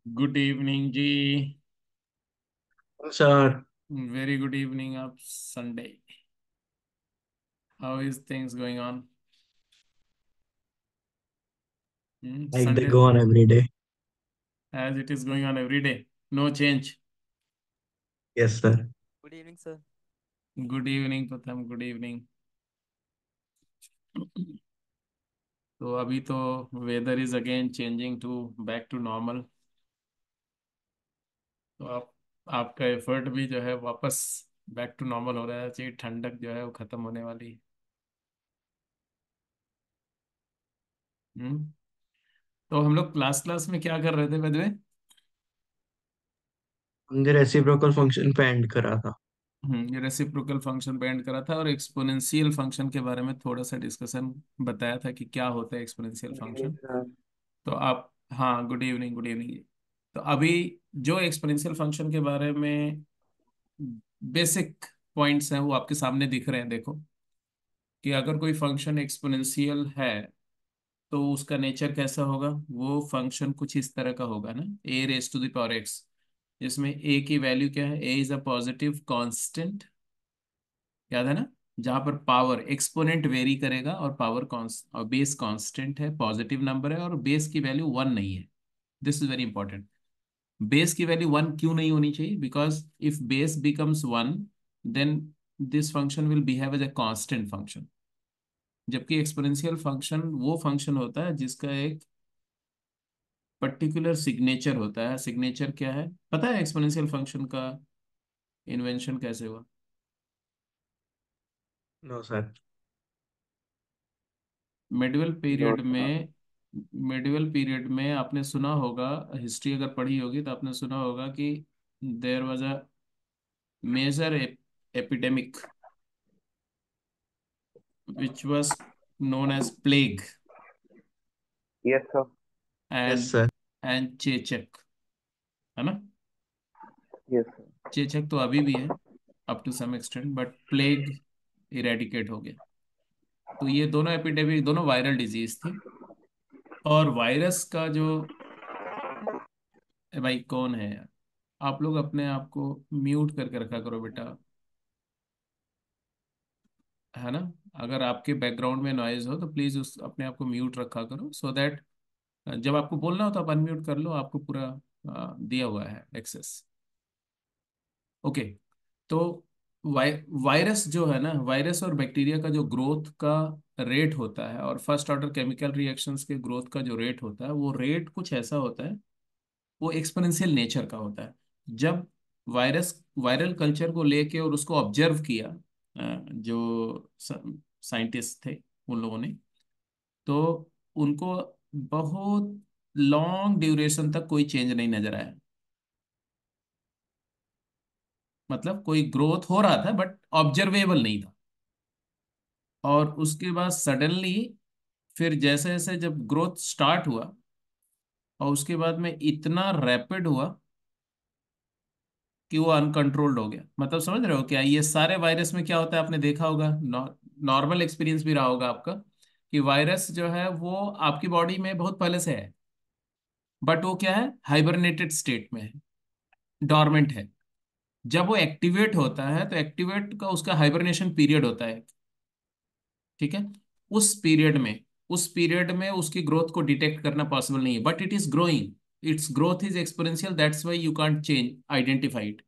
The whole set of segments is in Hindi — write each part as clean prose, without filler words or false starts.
Good evening ji. Sir. Very good evening of Sunday. How is things going on? Like the Sunday go on every day. As it is going on every day, no change. Yes sir. Good evening sir. Good evening Pratham, good evening. तो अभी तो weather is again changing to back to normal. तो आपका एफर्ट भी जो है वापस बैक टू नॉर्मल हो रहा है चाहिए। ठंडक जो है वो खत्म होने वाली है। हम्म। तो हम लोग क्लास क्लास में क्या कर रहे थे बदवे? हमने रेसिप्रोकल फंक्शन पे एंड करा था। ये रेसिप्रोकल फंक्शन पे एंड करा था और एक्सपोनेंशियल फंक्शन के बारे में थोड़ा सा डिस्कशन बताया था कि क्या होता है exponential good evening function. Sir. तो आप, हाँ, गुड इवनिंग, गुड इवनिंग। तो अभी जो एक्सपोनेंशियल फंक्शन के बारे में बेसिक पॉइंट्स हैं वो आपके सामने दिख रहे हैं। देखो कि अगर कोई फंक्शन एक्सपोनेंशियल है तो उसका नेचर कैसा होगा। वो फंक्शन कुछ इस तरह का होगा ना, a raise to the power x, जिसमें ए की वैल्यू क्या है, a is a positive constant. याद है ना? जहां पर पावर एक्सपोनेंट वेरी करेगा और पावर कॉन्स्ट और बेस कांस्टेंट है, पॉजिटिव नंबर है और बेस की वैल्यू वन नहीं है। This is very important. Base की वैल्यू वन क्यों नहीं होनी चाहिए? Because if base becomes one, then this function will behave as a constant function. जबकि एक्सपोनेंशियल फंक्शन वो फंक्शन होता है जिसका एक पर्टिकुलर सिग्नेचर होता है। सिग्नेचर क्या है पता है? एक्सपोनेंशियल फंक्शन का इन्वेंशन कैसे हुआ? No sir. Medieval no period sir. में, मिडिवल पीरियड में आपने सुना होगा, हिस्ट्री अगर पढ़ी होगी तो आपने सुना होगा कि there was a major epidemic which was known as plague yes sir. Yes and sir. and चेचक, है ना? यस सर। चेचक तो अभी भी है up to some extent, but plague eradicate हो गया। तो ये दोनों एपिडेमिक, दोनों वायरल डिजीज थी। और वायरस का जो, ए भाई कौन है यार? आप लोग अपने आप को म्यूट करके रखा करो बेटा, है ना? अगर आपके बैकग्राउंड में नॉइज हो तो प्लीज उस अपने आप को म्यूट रखा करो, सो दैट जब आपको बोलना हो तो आप अनम्यूट कर लो। आपको पूरा दिया हुआ है एक्सेस। ओके। तो वायरस जो है ना, वायरस और बैक्टीरिया का जो ग्रोथ का रेट होता है और फर्स्ट ऑर्डर केमिकल रिएक्शंस के ग्रोथ का जो रेट होता है, वो रेट कुछ ऐसा होता है। वो एक्सपोनेंशियल नेचर का होता है। जब वायरल कल्चर को लेके और उसको ऑब्जर्व किया जो साइंटिस्ट थे उन लोगों ने, तो उनको बहुत लॉन्ग ड्यूरेशन तक कोई चेंज नहीं नजर आया। मतलब कोई ग्रोथ हो रहा था बट ऑब्जर्वेबल नहीं था। और उसके बाद सडनली फिर जैसे जैसे जब ग्रोथ स्टार्ट हुआ और उसके बाद में इतना रैपिड हुआ कि वो अनकंट्रोल्ड हो गया। मतलब समझ रहे हो क्या? ये सारे वायरस में क्या होता है आपने देखा होगा, नॉर्मल एक्सपीरियंस भी रहा होगा आपका, कि वायरस जो है वो आपकी बॉडी में बहुत पहले से है, बट वो क्या है, हाइबरनेटेड स्टेट में है, डॉर्मेंट है। जब वो एक्टिवेट होता है तो एक्टिवेट का उसका हाइबरनेशन पीरियड होता है, ठीक है? उस पीरियड में, उस पीरियड में उसकी ग्रोथ को डिटेक्ट करना पॉसिबल नहीं है, but it is growing. It's growth is exponential, that's why you can't change identify it.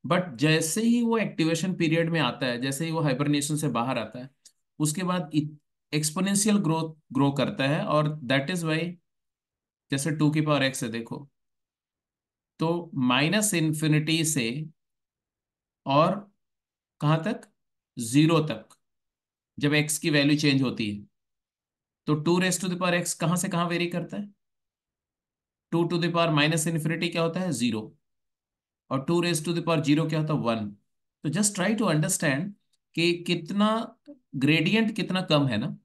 But जैसे ही वो एक्टिवेशन पीरियड में आता है, जैसे ही वो हाइबरनेशन से बाहर आता है, उसके बाद एक्सपोनेंशियल ग्रोथ ग्रो करता है। और दैट इज वाई, जैसे टू की पावर एक्स है देखो, तो माइनस इन्फिनिटी से और कहाँ तक, जीरो तक, जब एक्स की वैल्यू चेंज होती है तो two raise to the power x कहाँ से कहाँ वेरी करता है? Two to the power minus infinity क्या होता है, जीरो। और two raise to the power zero क्या होता है, वन। तो जस्ट ट्राई टू अंडरस्टैंड कि कितना ग्रेडियंट कितना कम है ना।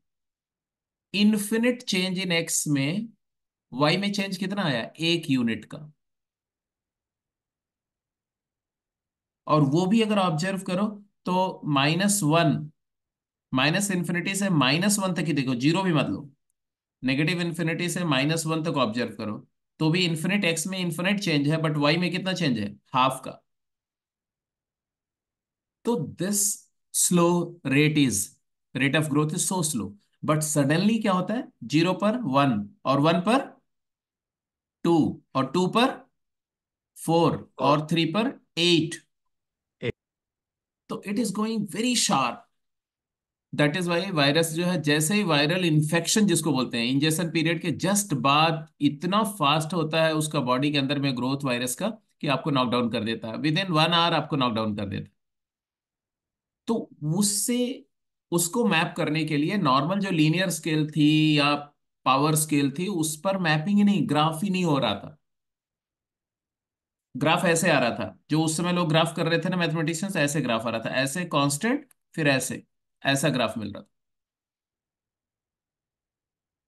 इन्फिनिट चेंज इन एक्स में वाई में चेंज कितना आया, एक यूनिट का। और वो भी अगर ऑब्जर्व करो तो माइनस वन, माइनस इन्फिनिटी से माइनस वन तक ही देखो, जीरो भी मत लो। नेगेटिव इन्फिनिटी से माइनस वन तक ऑब्जर्व करो तो भी इन्फिनिट एक्स में इन्फिनिट चेंज है, बट वाई में कितना चेंज है, हाफ का। तो this slow rate is, rate of growth is so slow. But suddenly क्या होता है, 0 पर 1, और 1 पर 2, और 2 पर 4, और और 3 पर 8। एक तो it is going very sharp. That is why virus जो है, जैसे ही वायरल इन्फेक्शन जिसको बोलते हैं, इंजेक्शन पीरियड के जस्ट बाद इतना फास्ट होता है उसका बॉडी के अंदर में ग्रोथ वायरस का, कि आपको नॉकडाउन कर देता है, विद इन 1 आवर आपको नॉकडाउन कर देता है। तो उससे, उसको मैप करने के लिए नॉर्मल जो लीनियर स्केल थी या पावर स्केल थी, उस पर मैपिंग ही नहीं, ग्राफ ही नहीं हो रहा था। ग्राफ ऐसे आ रहा था, जो उस समय लोग ग्राफ कर रहे थे ना मैथमेटिशियंस, ऐसे ग्राफ आ रहा था, ऐसे कांस्टेंट, फिर ऐसे, ऐसा ग्राफ मिल रहा था।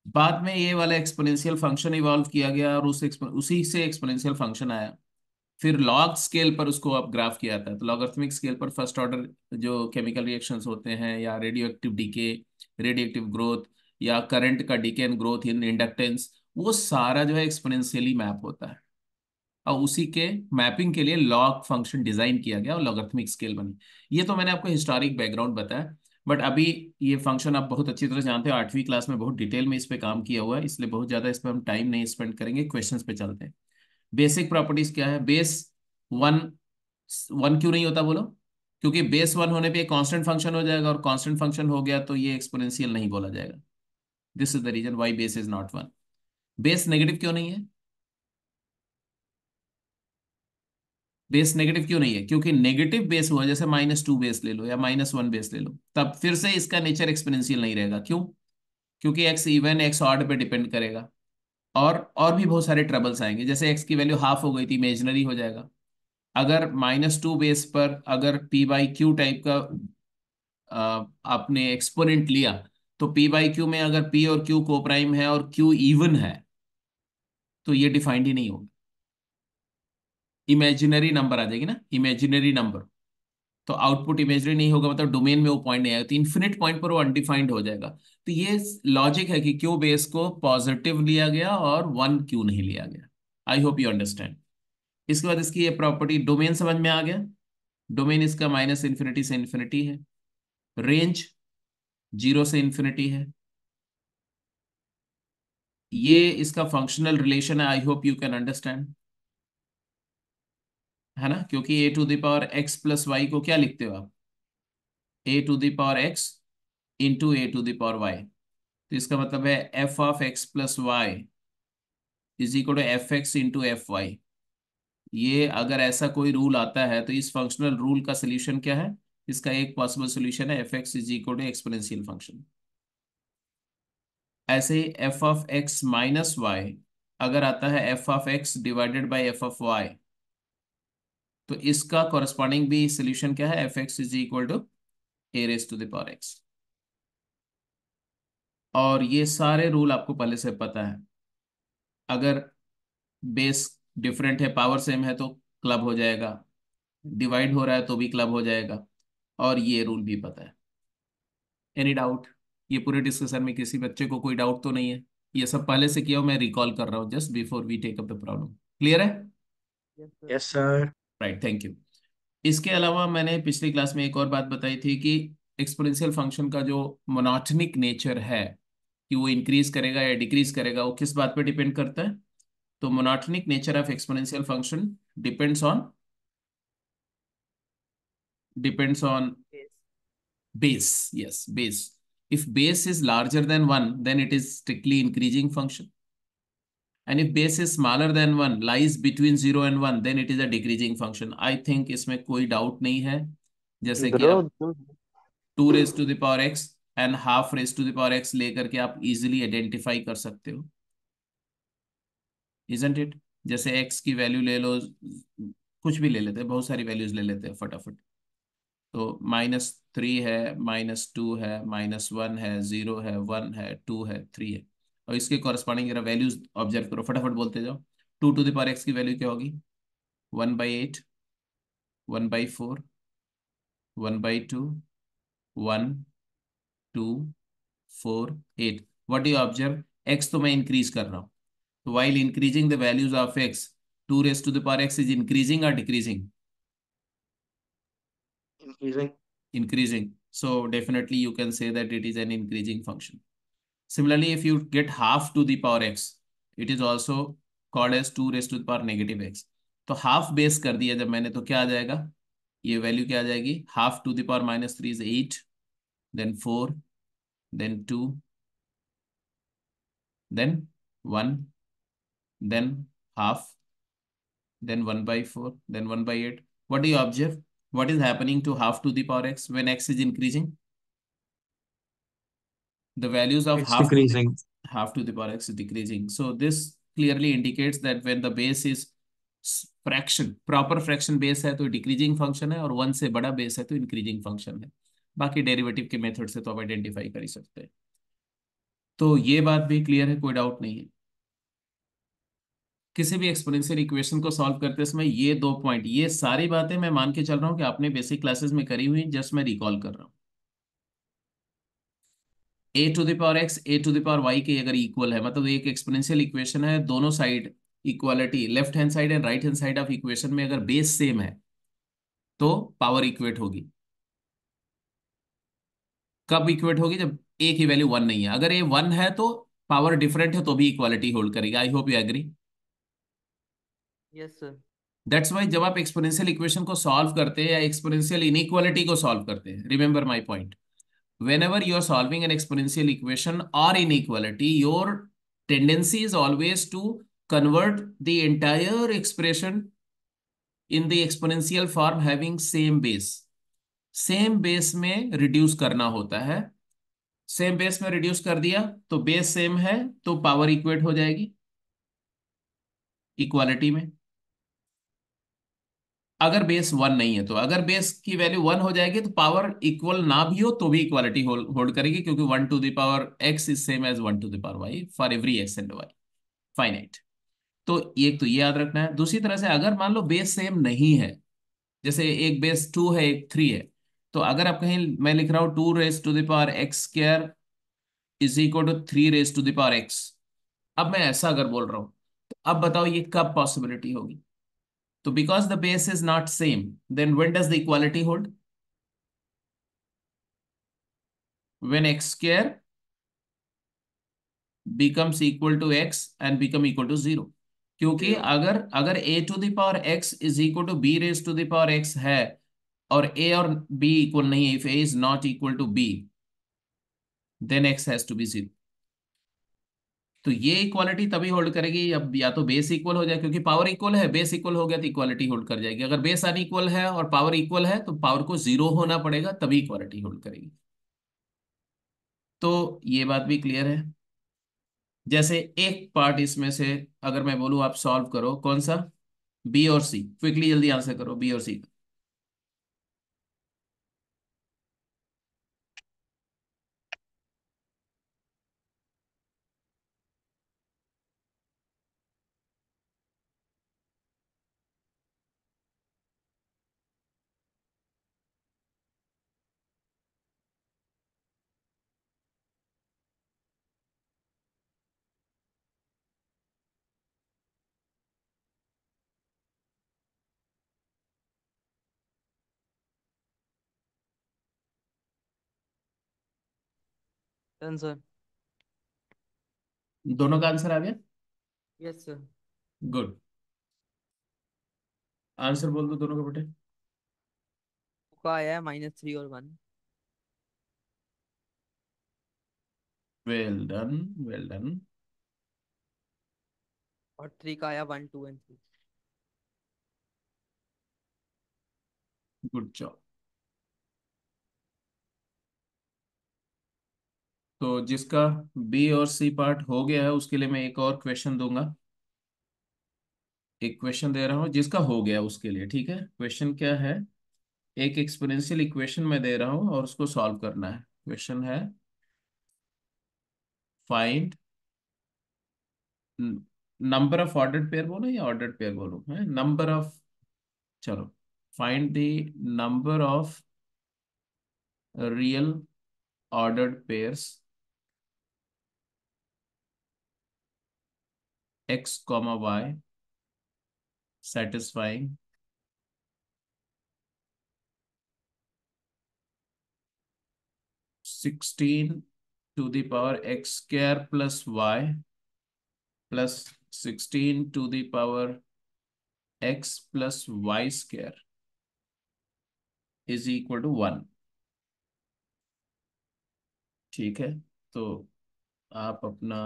बाद में ये वाला एक्सपोनेंशियल फंक्शन इवॉल्व किया गया, और उसी से एक्सपोनेंशियल फंक्शन आया। फिर लॉग स्केल पर उसको अब ग्राफ किया जाता है। तो लॉगरिथमिक स्केल पर फर्स्ट ऑर्डर जो केमिकल रिएक्शंस होते हैं, या radioactive decay, radioactive growth, या करंट का decay and growth in inductance, वो सारा जो है एक्सपोनेंशियली मैप होता है। और उसी के मैपिंग के लिए लॉग फंक्शन डिजाइन किया गया और लॉगरिथमिक स्केल बनी। ये तो मैंने आपको हिस्टोरिक बैकग्राउंड बताया। बट अभी ये फंक्शन आप बहुत अच्छी तरह जानते हो, 8वीं क्लास में बहुत डिटेल में इस पे काम किया हुआ है, इसलिए बहुत ज्यादा इस पे हम टाइम नहीं स्पेंड करेंगे, क्वेश्चंस पे चलते हैं। बेसिक प्रॉपर्टीज क्या है, बेस 1, 1 क्यों नहीं होता बोलो? क्योंकि बेस 1 होने पे कांस्टेंट फंक्शन हो जाएगा, और कांस्टेंट फंक्शन हो गया तो ये एक्सपोनेंशियल नहीं बोला जाएगा। This is the reason why base is not 1। Base negative क्यों नहीं है? बेस नेगेटिव क्यों नहीं है? क्योंकि नेगेटिव बेस हुआ, जैसे -2 बेस ले लो या -1 बेस ले लो, तब फिर से इसका नेचर एक्सपोनेंशियल नहीं रहेगा। क्यों? क्योंकि एक्स इवन एक्स ऑड पे डिपेंड करेगा, और भी बहुत सारे ट्रबल्स आएंगे। जैसे एक्स की वैल्यू हाफ हो गई थी, इमेजिनरी हो जाएगा। अगर -2 बेस पर अगर p/q टाइप का आपने एक्सपोनेंट लिया, तो p/q में अगर p और q को प्राइम है और q इवन है, तो ये डिफाइंड ही नहीं होगा। इमेजिनरी नंबर आ जाएगी ना, इमेजिनरी नंबर। तो आउटपुट इमेजरी नहीं होगा, मतलब डोमेन में वो पॉइंट नहीं आएगा, तो इन्फिनिट पॉइंट पर वो अनडिफाइंड हो जाएगा। तो ये लॉजिक है कि क्यू बेस को पॉजिटिव लिया गया और 1 क्यू नहीं लिया गया। आई होप यू अंडरस्टैंड। इसके बाद इसकी ये प्रॉपर्टी, डोमेन समझ में आ गया। डोमेन इसका -इन्फिनिटी से इन्फिनिटी है, रेंज 0 से इन्फिनिटी है। ये इसका फंक्शनल रिलेशन है, आई होप यू कैन अंडरस्टैंड, है ना? क्योंकि a⁴x+y को क्या लिखते हो आप, a⁴x इंटू a⁴y। तो इसका मतलब है f(x+y) is equal to f(x) into f(y). ये अगर ऐसा कोई रूल आता है, तो इस फंक्शनल रूल का सोल्यूशन क्या है? इसका एक पॉसिबल सोल्यूशन है f(x) is equal to exponential function. ऐसे ही f(x−y) अगर आता है f(x) डिवाइडेड बाई f(y), तो इसका कॉरेस्पॉन्डिंग भी सोल्यूशन क्या है, f(x) is equal to a⁴x। और ये सारे रूल आपको पहले से पता है। अगर बेस डिफरेंट है, पावर सेम है, तो क्लब हो जाएगा, डिवाइड हो रहा है तो भी क्लब हो जाएगा, और ये रूल भी पता है। Any doubt? ये पूरे डिस्कशन में किसी बच्चे को कोई डाउट तो नहीं है? ये सब पहले से किया हो, मैं रिकॉल कर रहा हूँ just before we take up the problem. Clear है? Yes sir. Yes sir. Right, thank you. इसके अलावा मैंने पिछली क्लास में एक और बात बताई थी कि एक्सपोनेंशियल फंक्शन का जो मोनोटोनिक नेचर है, कि वो इंक्रीज करेगा या डिक्रीज करेगा, वो किस बात पे डिपेंड करता है? तो monotonic nature of exponential function depends on, depends on base. Yes, base. If base is larger than 1, then it is strictly increasing function. And if base is smaller than 1, lies between 0 and 1, then it is a decreasing function. I think इसमें कोई डाउट नहीं है। जैसे कि आप growth. 2 raised to the power x and half raise to the power x लेकर के आप इजिली आइडेंटिफाई कर सकते हो, इजंट इट? जैसे x की वैल्यू ले लो, कुछ भी ले लेते हैं, बहुत सारी वैल्यूज ले लेते हैं फटाफट। तो -3 है, -2 है, -1 है, 0 है, 1 है, 2 है, 3 है। और इसके कॉरेस्पॉन्डिंग जरा वैल्यूज ऑब्जर्व करो, फटाफट बोलते जाओ। 2 टू द पावर x की वैल्यू क्या होगी? 1/8, 1/4, 1/2, 1, 2, 4, 8। What do you observe? X तो मैं इंक्रीज कर रहा हूँ, while increasing the values of x, 2 raised to the power x is increasing or decreasing? Increasing. Increasing. So definitely you can say that it is an increasing function. Similarly, if you get half to the power x, it is also called as 2 raised to the power negative x. तो हाफ बेस कर दिया जब मैंने, तो क्या आ जाएगा? ये वैल्यू क्या आ जाएगी? Half to the power -3 is 8, then 4, then 2, then 1, then half, then 1 by 4, then 1 by 8. What do you observe? What is happening to half to the power x when x is increasing? The values of It's decreasing. half to the power x is decreasing. So this clearly indicates that when the base is fraction, proper fraction base है तो डिक्रीजिंग फंक्शन है, और वन से बड़ा बेस है तो इंक्रीजिंग फंक्शन है. बाकी डेरिवेटिव के मेथड से तो आप आइडेंटिफाई कर ही सकते हैं. तो ये बात भी क्लियर है, कोई डाउट नहीं है. किसी भी एक्सपोनेंशियल इक्वेशन को सॉल्व करते समय ये दो पॉइंट, ये सारी बातें मैं मान के चल रहा हूँ कि आपने बेसिक क्लासेस में करी हुई, जस्ट मैं रिकॉल कर रहा हूँ. A to the power x a to the power y के अगर इक्वल है, मतलब एक एक्सपोनेंशियल इक्वेशन है, दोनों side equality, left hand side and right hand side of equation में अगर बेस सेम है तो पावर इक्वेट होगी. कब इक्वेट होगी? जब ए की वैल्यू वन नहीं है. अगर ए वन है तो पावर डिफरेंट है तो भी इक्वालिटी होल्ड करेगी. I hope you agree. Yes sir. That's why जब आप एक्सपोनेंशियल इक्वेशन को सॉल्व करते हैं या एक्सपोनेंशियल इनइक्वालिटी को सॉल्व करते हैं, remember my point, whenever you are solving an exponential equation or inequality, your tendency is always to convert the entire expression in the exponential form having same base. Same base में रिड्यूस करना होता है. सेम बेस में रिड्यूस कर दिया तो बेस सेम है तो पावर इक्वेट हो जाएगी इक्वालिटी में. अगर बेस वन नहीं है तो, अगर बेस की वैल्यू वन हो जाएगी तो पावर इक्वल ना भी हो तो भी इक्वालिटी होल्ड करेगी, क्योंकि 1 to the power x is same as 1 to the power y for every x and y finite. तो एक तो ये याद रखना है. दूसरी तरह से अगर मान लो बेस सेम नहीं है, जैसे एक बेस 2 है एक 3 है, तो अगर आप कहीं, मैं लिख रहा हूं 2 raise to the power x square is equal to 3 raise to the power x, अब मैं ऐसा अगर बोल रहा हूं, तो अब बताओ ये कब पॉसिबिलिटी होगी? तो because the base is not same, then when does the equality hold? when x square becomes equal to x and become equal to 0. क्योंकि जीरो। अगर अगर a to the power x is equal to b raise to the power x है, और a और b इक्वल नहीं है, if a is not equal to b, then x has to be 0. तो ये इक्वालिटी तभी होल्ड करेगी अब या तो बेस इक्वल हो जाए, क्योंकि पावर इक्वल है, बेस इक्वल हो गया तो इक्वालिटी होल्ड कर जाएगी. अगर बेस अनइक्वल है और पावर इक्वल है तो पावर को 0 होना पड़ेगा तभी इक्वालिटी होल्ड करेगी. तो ये बात भी क्लियर है. जैसे एक पार्ट इसमें से अगर मैं बोलूं आप सॉल्व करो, कौन सा? बी और सी. क्विकली जल्दी आंसर करो बी और सी. Done sir. दोनों का आंसर आ गया? Yes sir. गुड. आंसर बोल दो दोनों का बेटे. का आया है -3 और 1। Well done, well done. और 3 का आया 1 2 एंड 3। Good job. तो जिसका बी और सी पार्ट हो गया है उसके लिए मैं एक और क्वेश्चन दूंगा. एक क्वेश्चन दे रहा हूँ जिसका हो गया उसके लिए. ठीक है, क्वेश्चन क्या है? एक एक्सपोनेंशियल इक्वेशन मैं दे रहा हूँ और उसको सॉल्व करना है. क्वेश्चन है find number of ordered pair बोलो या ऑर्डर्ड पेयर बोलो, है नंबर ऑफ, चलो, find the number of real ordered pairs x comma y satisfying 16 to the power x square plus y plus 16 to the power x plus y square is equal to 1। ठीक है, तो आप अपना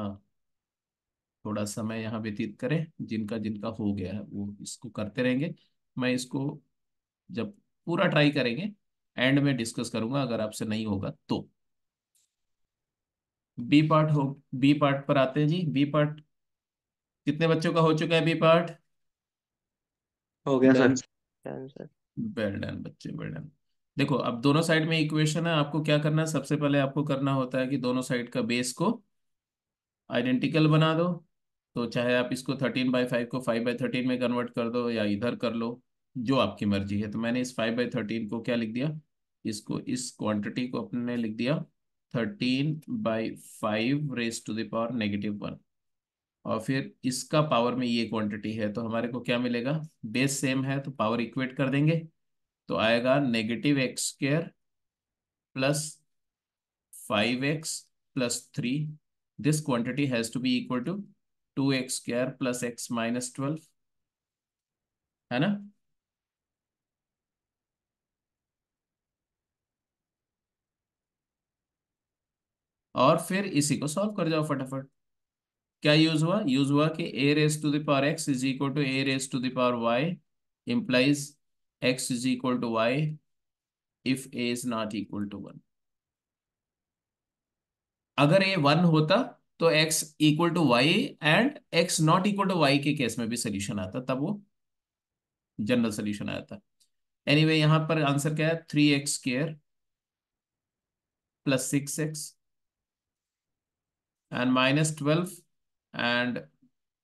थोड़ा समय यहाँ व्यतीत करें, जिनका जिनका हो गया है वो इसको करते रहेंगे। मैं इसको जब पूरा ट्राई करेंगे एंड में डिस्कस करूंगा, अगर आपसे नहीं होगा तो। बी पार्ट हो, बी पार्ट पर आते हैं जी। बी पार्ट कितने बच्चों का हो चुका है बी पार्ट? हो गया done sir. Sir. Well done बच्चे, वेल डन। देखो अब दोनों साइड में इक्वेशन है, आपको क्या करना है, सबसे पहले आपको करना होता है कि दोनों साइड का बेस को आइडेंटिकल बना दो। तो चाहे आप इसको 13/5 को 5/13 में कन्वर्ट कर दो या इधर कर लो, जो आपकी मर्जी है। तो मैंने इस 5/13 को क्या लिख दिया, इसको इस क्वांटिटी को अपने ने लिख दिया 13/5 raised to the power -1। और फिर इसका पावर में ये क्वांटिटी है, तो हमारे को क्या मिलेगा, बेस सेम है तो पावर इक्वेट कर देंगे। तो आएगा -x² plus 5x+3। This quantity has to be equal to 2x² plus x-12, है ना। और फिर इसी को सॉल्व कर जाओ फटाफट। क्या यूज हुआ कि a raise to the power x is equal to a raise to the power y implies x is equal to y if a is not equal to 1। अगर a 1 होता तो x equal to y and x not equal to y के केस में भी सोल्यूशन आता, तब वो जनरल सोल्यूशन आया था। एनीवे यहाँ पर आंसर क्या है, 3x² plus 6x and -12 and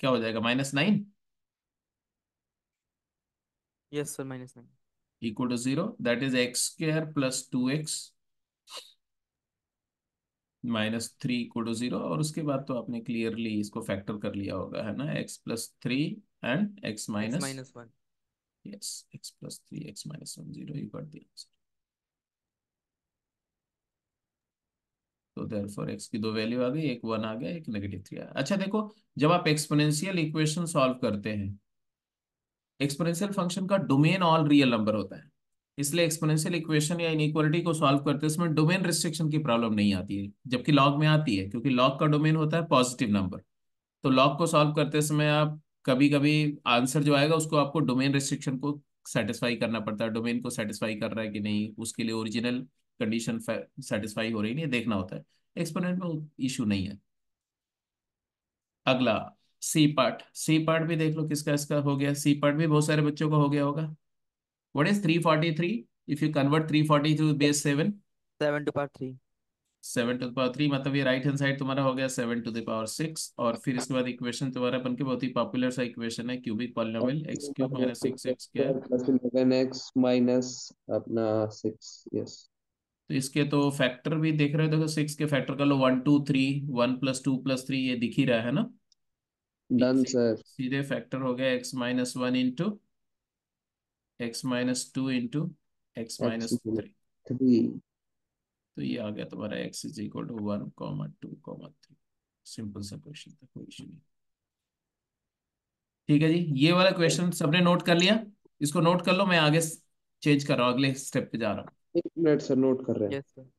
क्या हो जाएगा -9 yes sir, -9। Equal to 0। That is x² plus 2x -3 equal to 0। और उसके बाद तो आपने क्लियरली इसको फैक्टर कर लिया होगा, है ना, x+3 and x x minus, -1। Yes x+3 x-1 0, you got the answer. तो देयरफॉर x की दो वैल्यू आ गई, एक 1 आ गया, एक -3 आया। अच्छा देखो, जब आप एक्सपोनेंशियल इक्वेशन सॉल्व करते हैं, एक्सपोनेंशियल फंक्शन का डोमेन ऑल रियल नंबर होता है, इसलिए एक्सपोनेंशियल इक्वेशन या इनइक्वालिटी को सॉल्व करते हैं इसमें डोमेन रिस्ट्रिक्शन की प्रॉब्लम नहीं आती है, जबकि लॉग में आती है, क्योंकि लॉग का डोमेन होता है पॉजिटिव नंबर। तो लॉग को सॉल्व करते समय आप कभी कभी आंसर जो आएगा उसको आपको डोमेन रिस्ट्रिक्शन को सेटिस्फाई करना पड़ता है, डोमेन को सेटिस्फाई कर रहा है कि नहीं, उसके लिए ओरिजिनल कंडीशन सेटिस्फाई हो रही नहीं, देखना होता है। एक्सपोनेंट में इशू नहीं है। अगला सी पार्ट, सी पार्ट भी देख लो किसका इसका हो गया। सी पार्ट भी बहुत सारे बच्चों का हो गया होगा। What is 343 if you convert 340 to base 7? 7 to the power 3। 7 to the power 3 मतलब ये राइट हैंड साइड तुम्हारा हो गया 7 to the power 6। और फिर इसके बाद इक्वेशन तुम्हारा बन के बहुत ही पॉपुलर सा इक्वेशन है, cubic polynomial x³ minus 6x²। Plus 11x minus अपना 6। यस तो इसके तो फैक्टर भी देख रहे हो, देखो 6 के फैक्टर कर लो, 1 2 3, 1+2+3, ये दिख ही रहा है ना। Done sir. सीधे फैक्टर हो गया x-1 into x-2 into x x minus minus three 3। तो ये आ गया तुम्हारा x is equal to 1, 2, 3। Simple सा क्वेश्चन था, कोई इशू नहीं। ठीक है जी, ये वाला क्वेश्चन सबने नोट कर लिया? इसको नोट कर लो, मैं आगे चेंज कर रहा हूँ, अगले स्टेप पे जा रहा हूँ। 1 मिनट सर, नोट कर रहे हैं। Yes sir.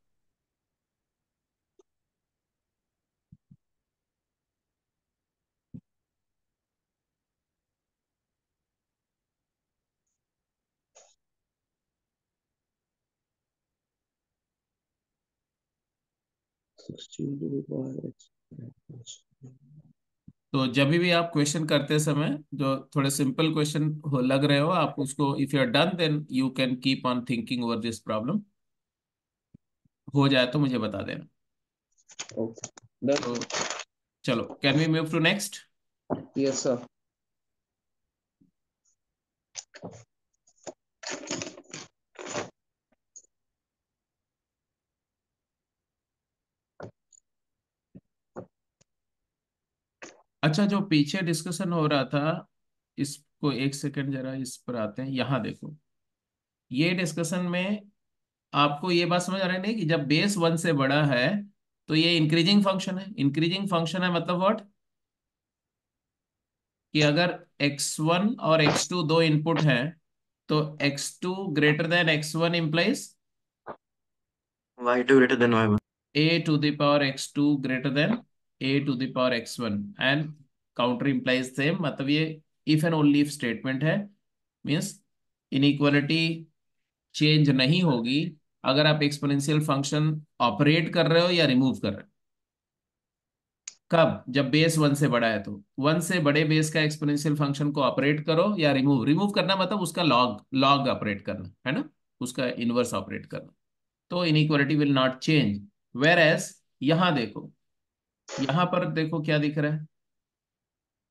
16 to the power x। तो जब भी आप क्वेश्चन करते समय जो थोड़े सिंपल क्वेश्चन हो लग रहे हो, आप उसको if you are done then you can keep on thinking over this problem. हो जाए तो मुझे बता देना। Okay done. तो चलो, can we move to next? Yes sir. अच्छा, जो पीछे डिस्कशन हो रहा था, इसको एक सेकंड जरा इस पर आते हैं। यहाँ देखो, ये डिस्कशन में आपको ये बात समझ आ रही है नहीं कि जब बेस 1 से बड़ा है तो ये इंक्रीजिंग फंक्शन है। इंक्रीजिंग फंक्शन है मतलब व्हाट, कि अगर x1 और x2 दो इनपुट हैं तो x2 greater than x1 implies y2 greater than y1. a to the power x2 greater than a to the power x1, and counter implies same। मतलब ये if and only if statement है। मीन्स इनइक्वालिटी चेंज नहीं होगी अगर आप एक्सपोनेंशियल फंक्शन ऑपरेट कर रहे हो या रिमूव कर रहे हो। कब? जब बेस 1 से बड़ा है तो 1 से बड़े बेस का एक्सपोनेंशियल फंक्शन को ऑपरेट करो या रिमूव। रिमूव करना मतलब उसका लॉग लॉग ऑपरेट करना है ना, उसका इनवर्स ऑपरेट करना। तो inequality will not change. Whereas यहां देखो, यहां पर देखो क्या दिख रहा है,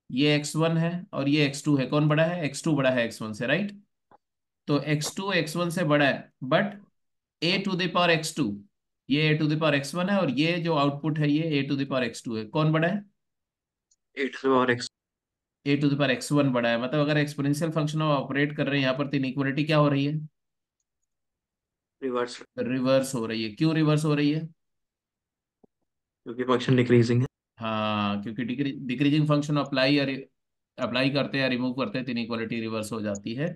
ये x1 है और ये x2 है। कौन बड़ा है? x2 बड़ा है x1 से, राइट? तो x2 x1 से बड़ा है, but a to the power x2, ये a to the power x1 है, और ये जो आउटपुट है ये a to the power x2 है। कौन बड़ा है? 8 to the power x a to the power x1 बड़ा है। मतलब अगर एक्सपोनेंशियल फंक्शन ऑपरेट कर रहे हैं यहाँ पर तो इनइक्वालिटी क्या हो रही है? reverse, रिवर्स हो रही है। क्यों रिवर्स हो रही है? क्योंकि फंक्शन डिक्रीजिंग है. हाँ, क्योंकि डिक्रीजिंग फंक्शन अप्लाई करते हैं, रिमूव करते हैं तो इनइक्वालिटी रिवर्स हो जाती है।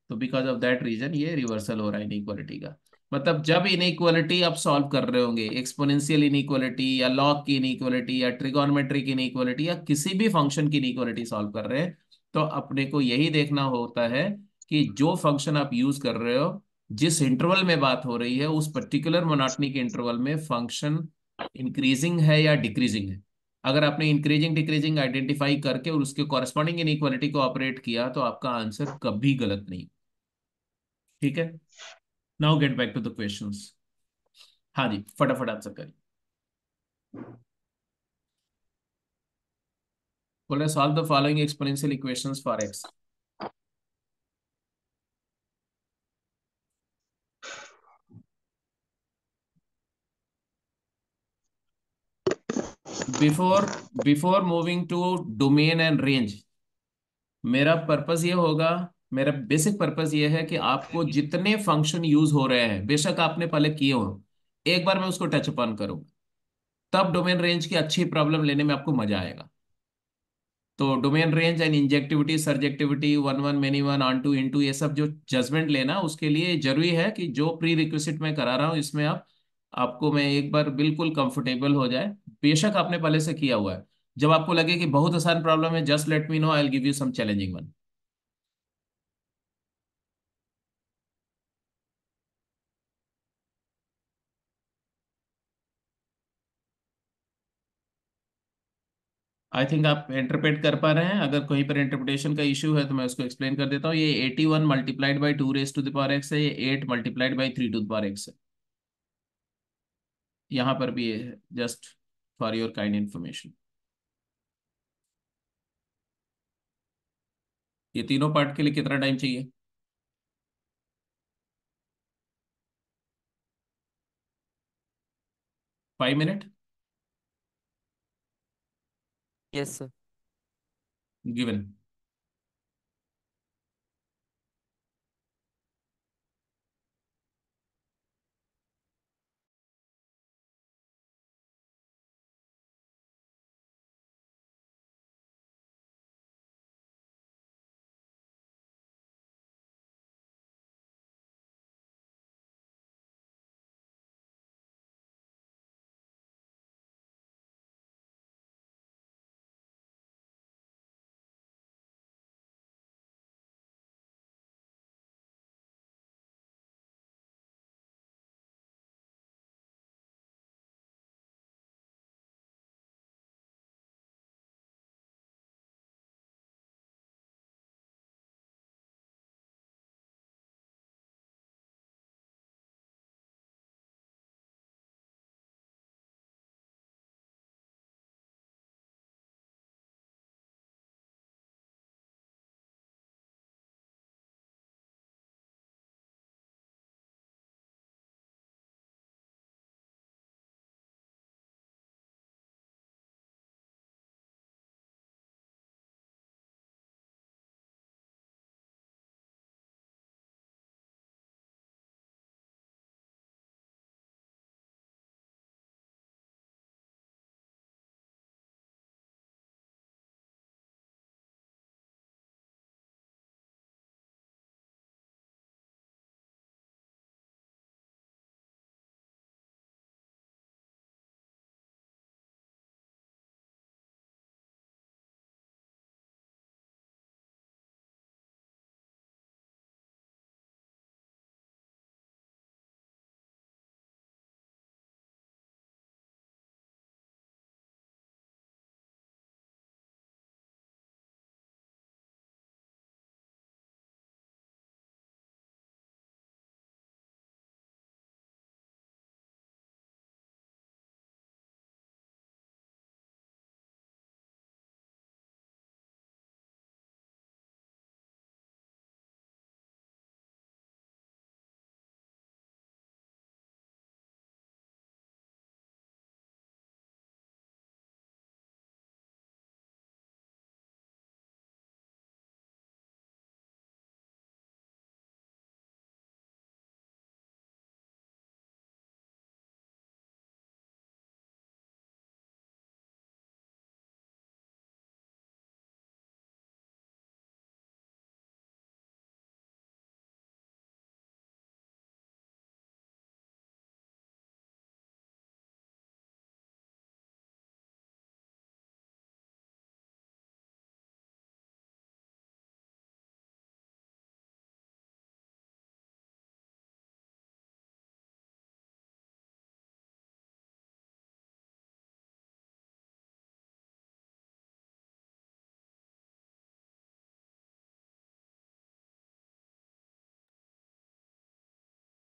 तो बिकॉज ऑफ दैट रीजन ये रिवर्सल हो रहा है इनइक्वालिटी का। मतलब जब इनइक्वालिटी आप सॉल्व कर रहे होंगे, एक्सपोनेंशियल इनइक्वालिटी या लॉग की इनइक्वालिटी या ट्रिगोनोमेट्रिक इनइक्वालिटी या किसी भी फंक्शन की इनइक्वालिटी सॉल्व कर रहे हैं, तो अपने को यही देखना होता है कि जो फंक्शन आप यूज कर रहे हो, जिस इंटरवल में बात हो रही है उस पर्टिकुलर मोनोटोनिक इंटरवल में फंक्शन इंक्रीजिंग है या डिक्रीजिंग है। अगर आपने इंक्रीजिंग डिक्रीजिंग आइडेंटिफाई करके और उसके कॉरेस्पॉन्डिंग इनइक्वालिटी को ऑपरेट किया तो आपका आंसर कभी गलत नहीं। ठीक है, now get back to the questions. हाँ जी, फटाफट आंसर करिए। बोल रहे solve the following exponential equations for x. Before before moving to domain and range, मेरा पर्पस ये होगा, मेरा बेसिक पर्पस ये है कि आपको जितने फंक्शन यूज हो रहे हैं, बेशक आपने पहले किए हो, एक बार मैं उसको टच अपॉन करूँ, तब डोमेन रेंज की अच्छी प्रॉब्लम लेने में आपको मजा आएगा। तो domain range and injectivity, surjectivity, one one many one, onto into, ये सब जो जजमेंट लेना, उसके लिए जरूरी है कि जो प्री रिक्विजिट मैं करा रहा हूँ इसमें आपको मैं एक बार बिल्कुल कंफर्टेबल हो जाए। बेशक आपने पहले से किया हुआ है। जब आपको लगे कि बहुत आसान प्रॉब्लम है, just let me know, I will give you some challenging one. I think आप इंटरप्रेट कर पा रहे हैं। अगर कहीं पर इंटरप्रिटेशन का इशू है तो मैं उसको एक्सप्लेन कर देता हूँ। ये 81 multiplied by 2 raise to the power x है, ये 8 multiplied by 3 to the power x है। यहाँ पर भी ये है, just for your kind information. ये तीनों पार्ट के लिए कितना टाइम चाहिए? 5 minute yes sir. Given.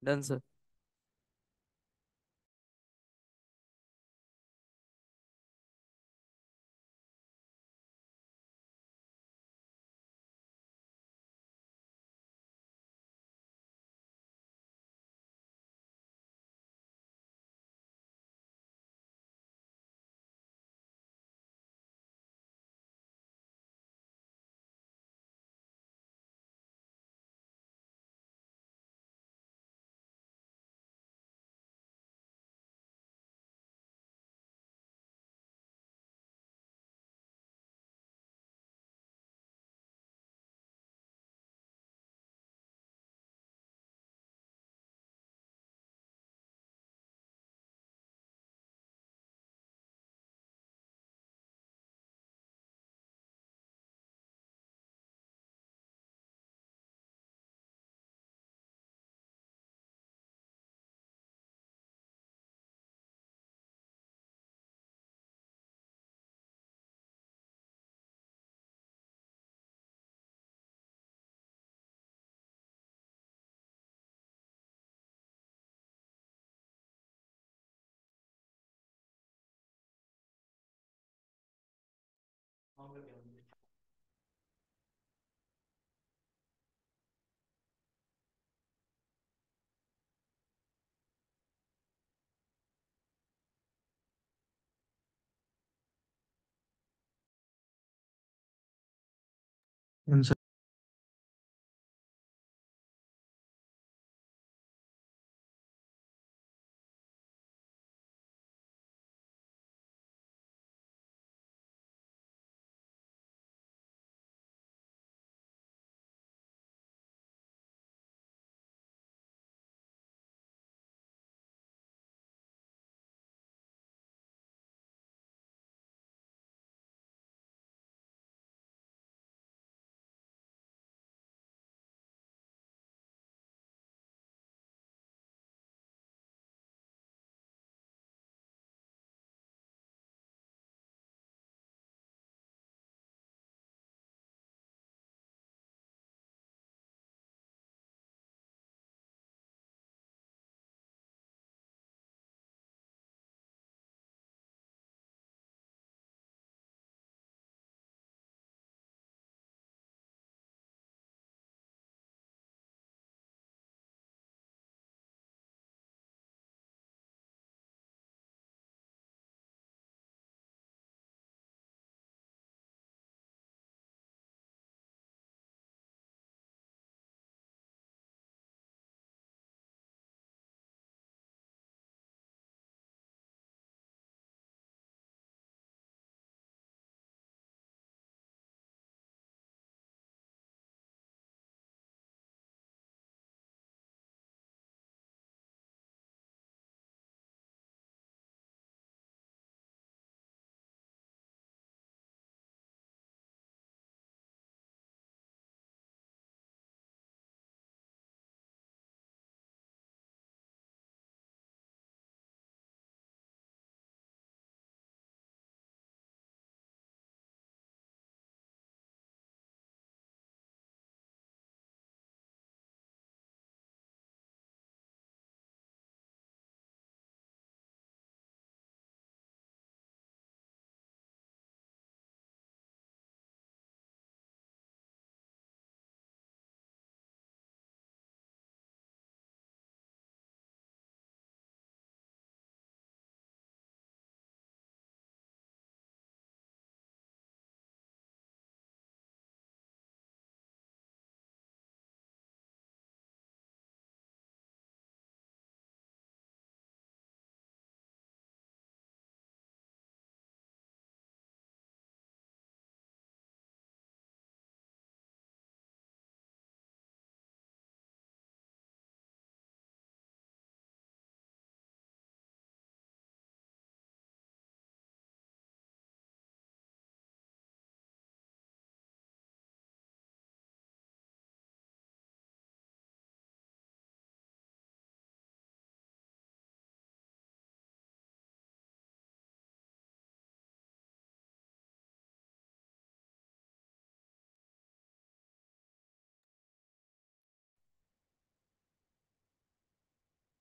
Done sir. Answer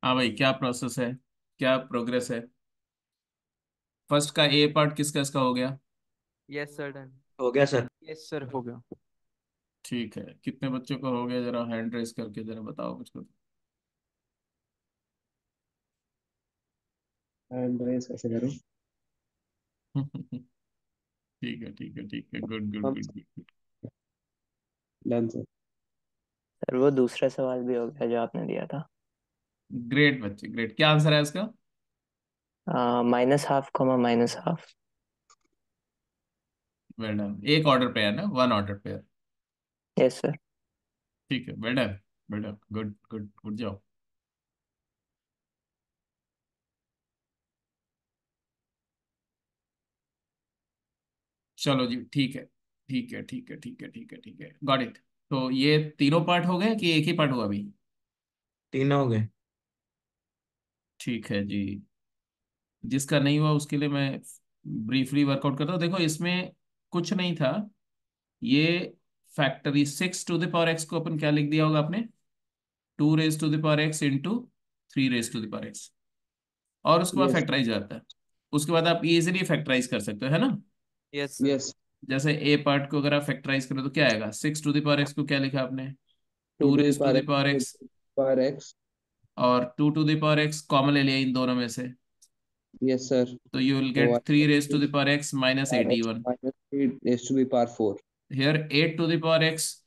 हाँ भाई, क्या प्रोसेस है, क्या प्रोग्रेस है? फर्स्ट का ए पार्ट किसका इसका हो गया? Yes sir done. हो गया सर। यस सर हो गया। ठीक है, कितने बच्चों का हो गया, जरा हैंड रेस करके जरा बताओ मुझको। एंड रेस कैसे करूँ? ठीक है, ठीक है, ठीक है, गुड गुड हम good good. Done sir. Sir वो दूसरा सवाल भी हो गया जो आपने दिया था। ग्रेट बच्चे, ग्रेट। क्या आंसर है इसका? -Half comma -half. Well done. एक ऑर्डर पेयर ना, one order pair. Yes sir. ठीक है, well done, well done, good good good job. चलो जी, ठीक है, ठीक है, ठीक है, ठीक है, ठीक है, ठीक है, गॉट इट। तो ये तीनों पार्ट हो गए कि एक ही पार्ट हुआ अभी? तीन हो गए। ठीक है जी। जिसका नहीं हुआ उसके लिए मैं ब्रीफली वर्कआउट करता हूँ। देखो, इसमें कुछ नहीं था। ये factory 6 to the power x को अपन क्या लिख दिया होगा आपने? 2 raise to the power x into 3 raise to the power x. और उसके बाद यस। फैक्टराइज जाता है। उसके बाद आप इजीली फैक्टराइज कर सकते हो, है ना? Yes sir. यस। जैसे ए पार्ट को अगर आप फैक्टराइज करो तो क्या आएगा? 6 टू द पावर एक्स को क्या लिखा आपने? Two two to the raise to power the x, power to x power x. और 2 टू द पावर एक्स कॉमन ले लिया इन दोनों में से। Yes sir. तो यू विल तो get 3 raise to the power x minus power eighty x one minus 3 raise to the power 4। Here 8 to the power x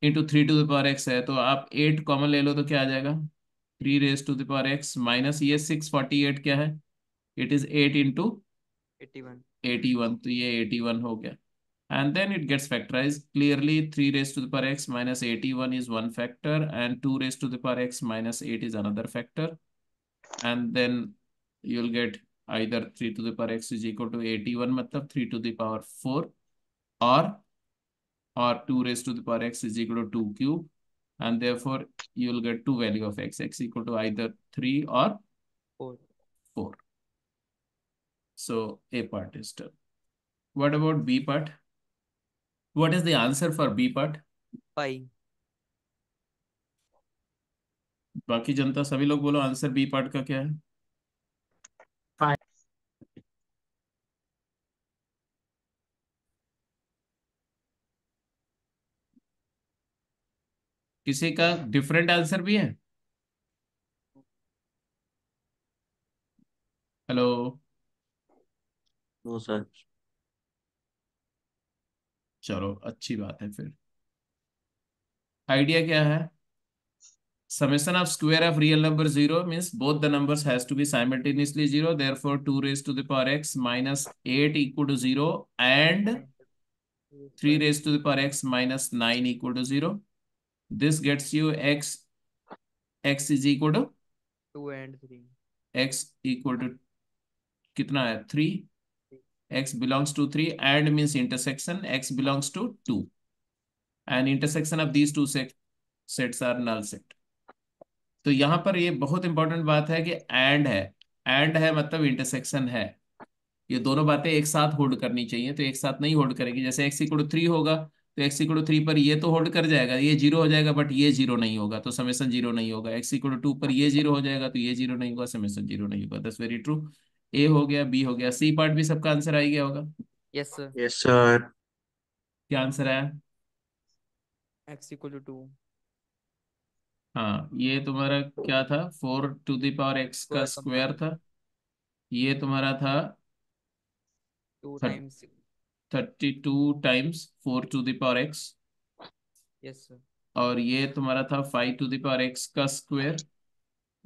into 3 to the power x है, तो आप 8 कॉमन ले लो तो क्या आ जाएगा? 3 raise to the power x minus ये 648 क्या है? It is 8 into 81। 81, तो ये 81 हो गया। And then it gets factorized. Clearly, 3 raised to the power x minus 81 is one factor, and 2 raised to the power x minus 8 is another factor. And then you'll get either 3 to the power x is equal to 81, matlab 3 to the power 4, or 2 raised to the power x is equal to 2 cube. And therefore, you'll get two value of x equal to either 3 or 4। 4. So A part is done. What about B part? What is the answer for B part? 5। बाकी जनता सभी लोग बोलो, आंसर बी पार्ट का क्या है? 5। किसी का डिफरेंट आंसर भी है? हेलो? No sir. चलो, अच्छी बात है फिर। आइडिया क्या है? Summation of square of real number 0 means both the numbers has to be simultaneously 0. Therefore, 2 raised to the power x minus 8 equal to 0, and 3 raised to the power x minus 9 equal to 0. This gets you x is equal to 2 and 3। x equal to कितना है? 3. X belongs to 3 and means intersection x belongs to 2, and intersection of these two sets are null set. तो यहाँ पर ये बहुत इंपॉर्टेंट बात है कि एंड है मतलब इंटरसेक्शन है। ये दोनों बातें एक साथ होल्ड करनी चाहिए, तो एक साथ नहीं होल्ड करेगी। जैसे एक्स इक्वल टू 3 होगा तो एक्स इक्वल टू 3 पर ये तो होल्ड कर जाएगा, ये जीरो हो जाएगा, बट ये जीरो नहीं होगा, तो समेसन जीरो नहीं होगा। एक्स इक्वल टू 2 पर ये जीरो हो जाएगा तो ये जीरो नहीं होगा, समेसन जीरो नहीं होगा। That's very true. ए हो गया, बी हो गया, सी पार्ट भी सबका आंसर आ ही गया होगा। Yes sir. Yes sir. क्या आंसर आया? x equal to 2। हाँ, ये तुम्हारा क्या था? 4 टू द पावर एक्स का स्क्वायर स्क्वायर कंबाइन। था। ये तुम्हारा था 2 times. 32 times 4 to the power x. Yes sir. और ये तुम्हारा था 5 टू द पावर एक्स का square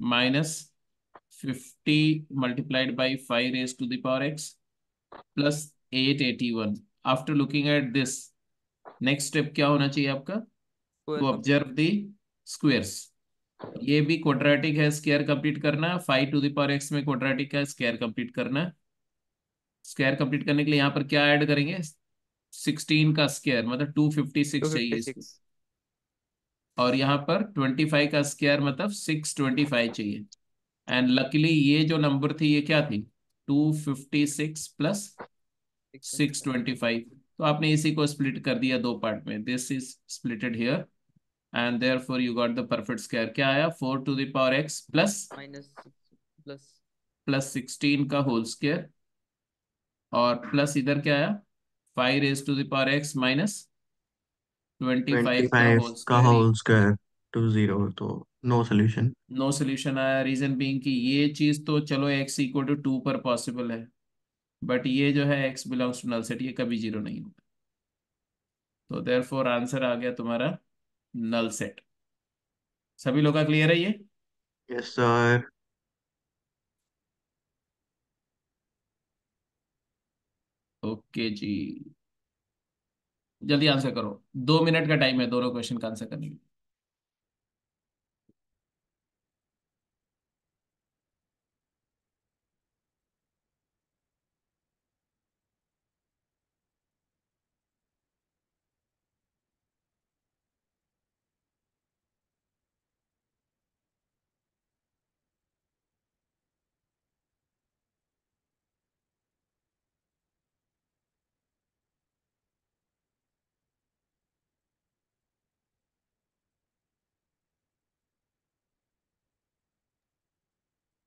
minus 50 multiplied by 5 raised to the power x plus 881। After looking at this, next step क्या होना चाहिए आपका? Square to complete. Observe the squares. ये भी क्वाड्रेटिक है, स्क्वायर कंप्लीट करना। 5 टू द पावर एक्स में क्वाड्रेटिक का स्क्वायर कंप्लीट करना। स्क्वायर कंप्लीट करने के लिए यहाँ पर क्या ऐड करेंगे? 16 का स्क्वायर मतलब 256 चाहिए इसको। 256। और यहाँ पर 25 का स्क्वायर मतलब 625 चाहिए। एंड लकीली ये जो नंबर थी ये क्या थी? 256 प्लस 625। 625। तो आपने इसी को स्प्लिट कर दिया दो पार्ट में। This is splitted here and therefore you got the perfect square. क्या आया? 4 to the power x plus plus plus 16 का होल स्क्वायर, और प्लस इधर क्या आया? 5 raised to the power x minus 25 का 25 होल का स्क्वायर। होल स्क्वायर टू 0, तो नो सोल्यूशन। नो सोल्यूशन आया। रीजन बीइंग कि ये चीज तो चलो x=2 पर पॉसिबल है, बट ये जो है x belongs to null set, ये कभी जीरो नहीं होगा। तो देयरफॉर आंसर आ गया तुम्हारा नल सेट। सभी लोग का क्लियर है ये? Yes sir. ओके जी, जल्दी आंसर करो। 2 मिनट का टाइम है दोनों क्वेश्चन का आंसर करने के लिए।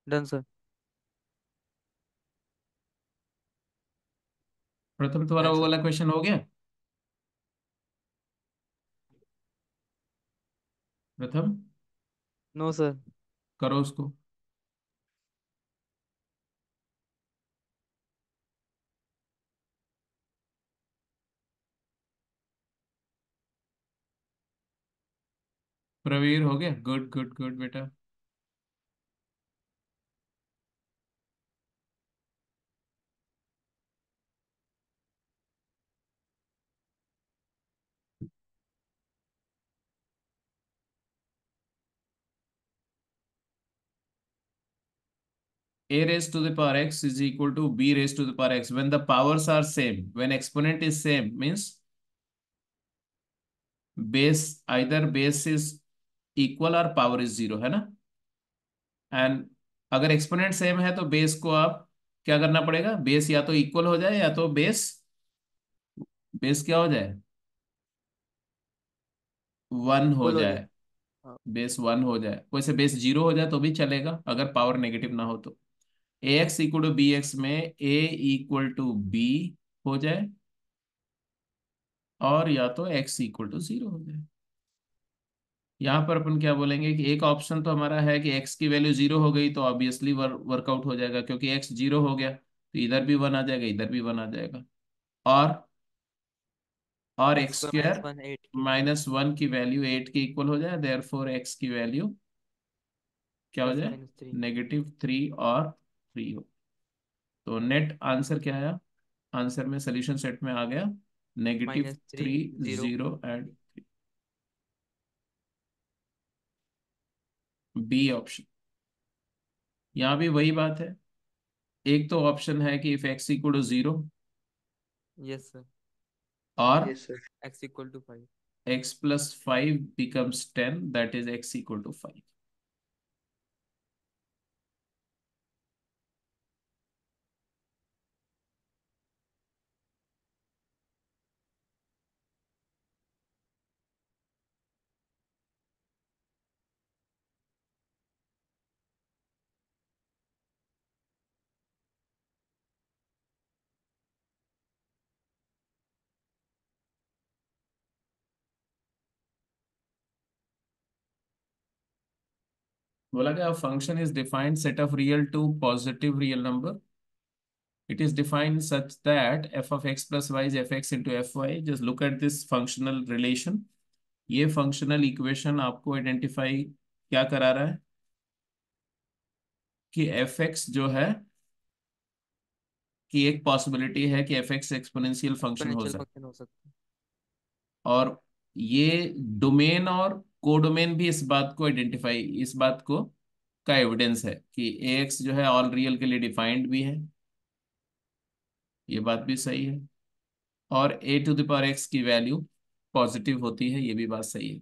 Done sir. प्रथम तुम्हारा वो आंसर वाला क्वेश्चन हो गया? प्रथम नो सर। करो उसको। प्रवीर हो गया? गुड गुड गुड बेटा। A raised to the power x is equal to b raised to the power x when the powers are same, when exponent is same means base, either base is equal or power is zero, है ना? एंड अगर एक्सपोनेंट सेम है तो बेस को आप क्या करना पड़ेगा? बेस या तो इक्वल हो जाए या तो बेस बेस क्या हो जाए? 1 हो इक्वल हो जाए। जाए। हाँ। बेस 1 हो जाए। वैसे बेस 0 हो जाए तो भी चलेगा अगर पावर नेगेटिव ना हो तो। A x equal to b x में ए इक्वल टू बी हो जाए, और या तो एक्स इक्वल टू 0 हो जाए। यहाँ पर अपन क्या बोलेंगे कि एक ऑप्शन तो हमारा है कि x की वैल्यू 0 हो गई तो ऑब्वियसली वर्कआउट हो जाएगा, क्योंकि x 0 हो गया तो इधर भी 1 आ जाएगा, इधर भी 1 आ जाएगा। और एक्स एक्स स्क्वायर स्क्वायर -1 8 के। -1 की वैल्यू 8 के इक्वल हो जाए, देयरफॉर x की वैल्यू क्या हो जाए? +-3 -3 और 3 हो। तो नेट आंसर क्या आया? आंसर में सोल्यूशन सेट में आ गया -3 -3 0। 0 एंड बी ऑप्शन। यहाँ भी वही बात है, एक तो ऑप्शन है कि if x equal to 0 yes sir. और yes sir. x = 5। x plus 5 becomes 10, that is x equal to 5। बोला क्या? Function is defined set of real to positive real number. It is defined such that f of x plus y is fx into fy. Just look at this functional relation. ये फंक्शनल इक्वेशन आपको आइडेंटिफाई क्या करा रहा है कि एफ एक्स जो है, कि एक पॉसिबिलिटी है कि एफ एक्स एक्सपोनेंशियल फंक्शन हो एक्सपोनेंशियल सकता फंक्शन हो सकता है। है। और ये डोमेन और कोडोमेन भी इस बात को का एविडेंस है कि ए एक्स जो है ऑल रियल के लिए डिफाइंड भी है। ये बात भी सही है। और ए टू द पावर एक्स की वैल्यू पॉजिटिव होती है, ये भी बात सही है।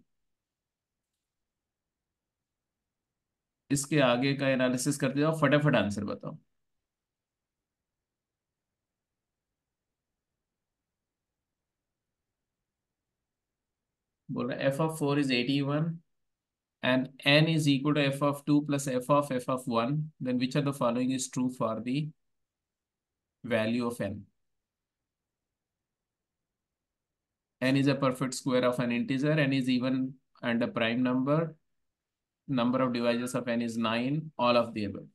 इसके आगे का एनालिसिस करते जाओ, फटाफट आंसर बताओ। बोल रहा है f of 4 is 81 and n is equal to f of 2 plus f of 1, then which of the following is true for the value of n? N is a perfect square of an integer, n is even and a prime number. Number of divisors of n is 9, all of the above.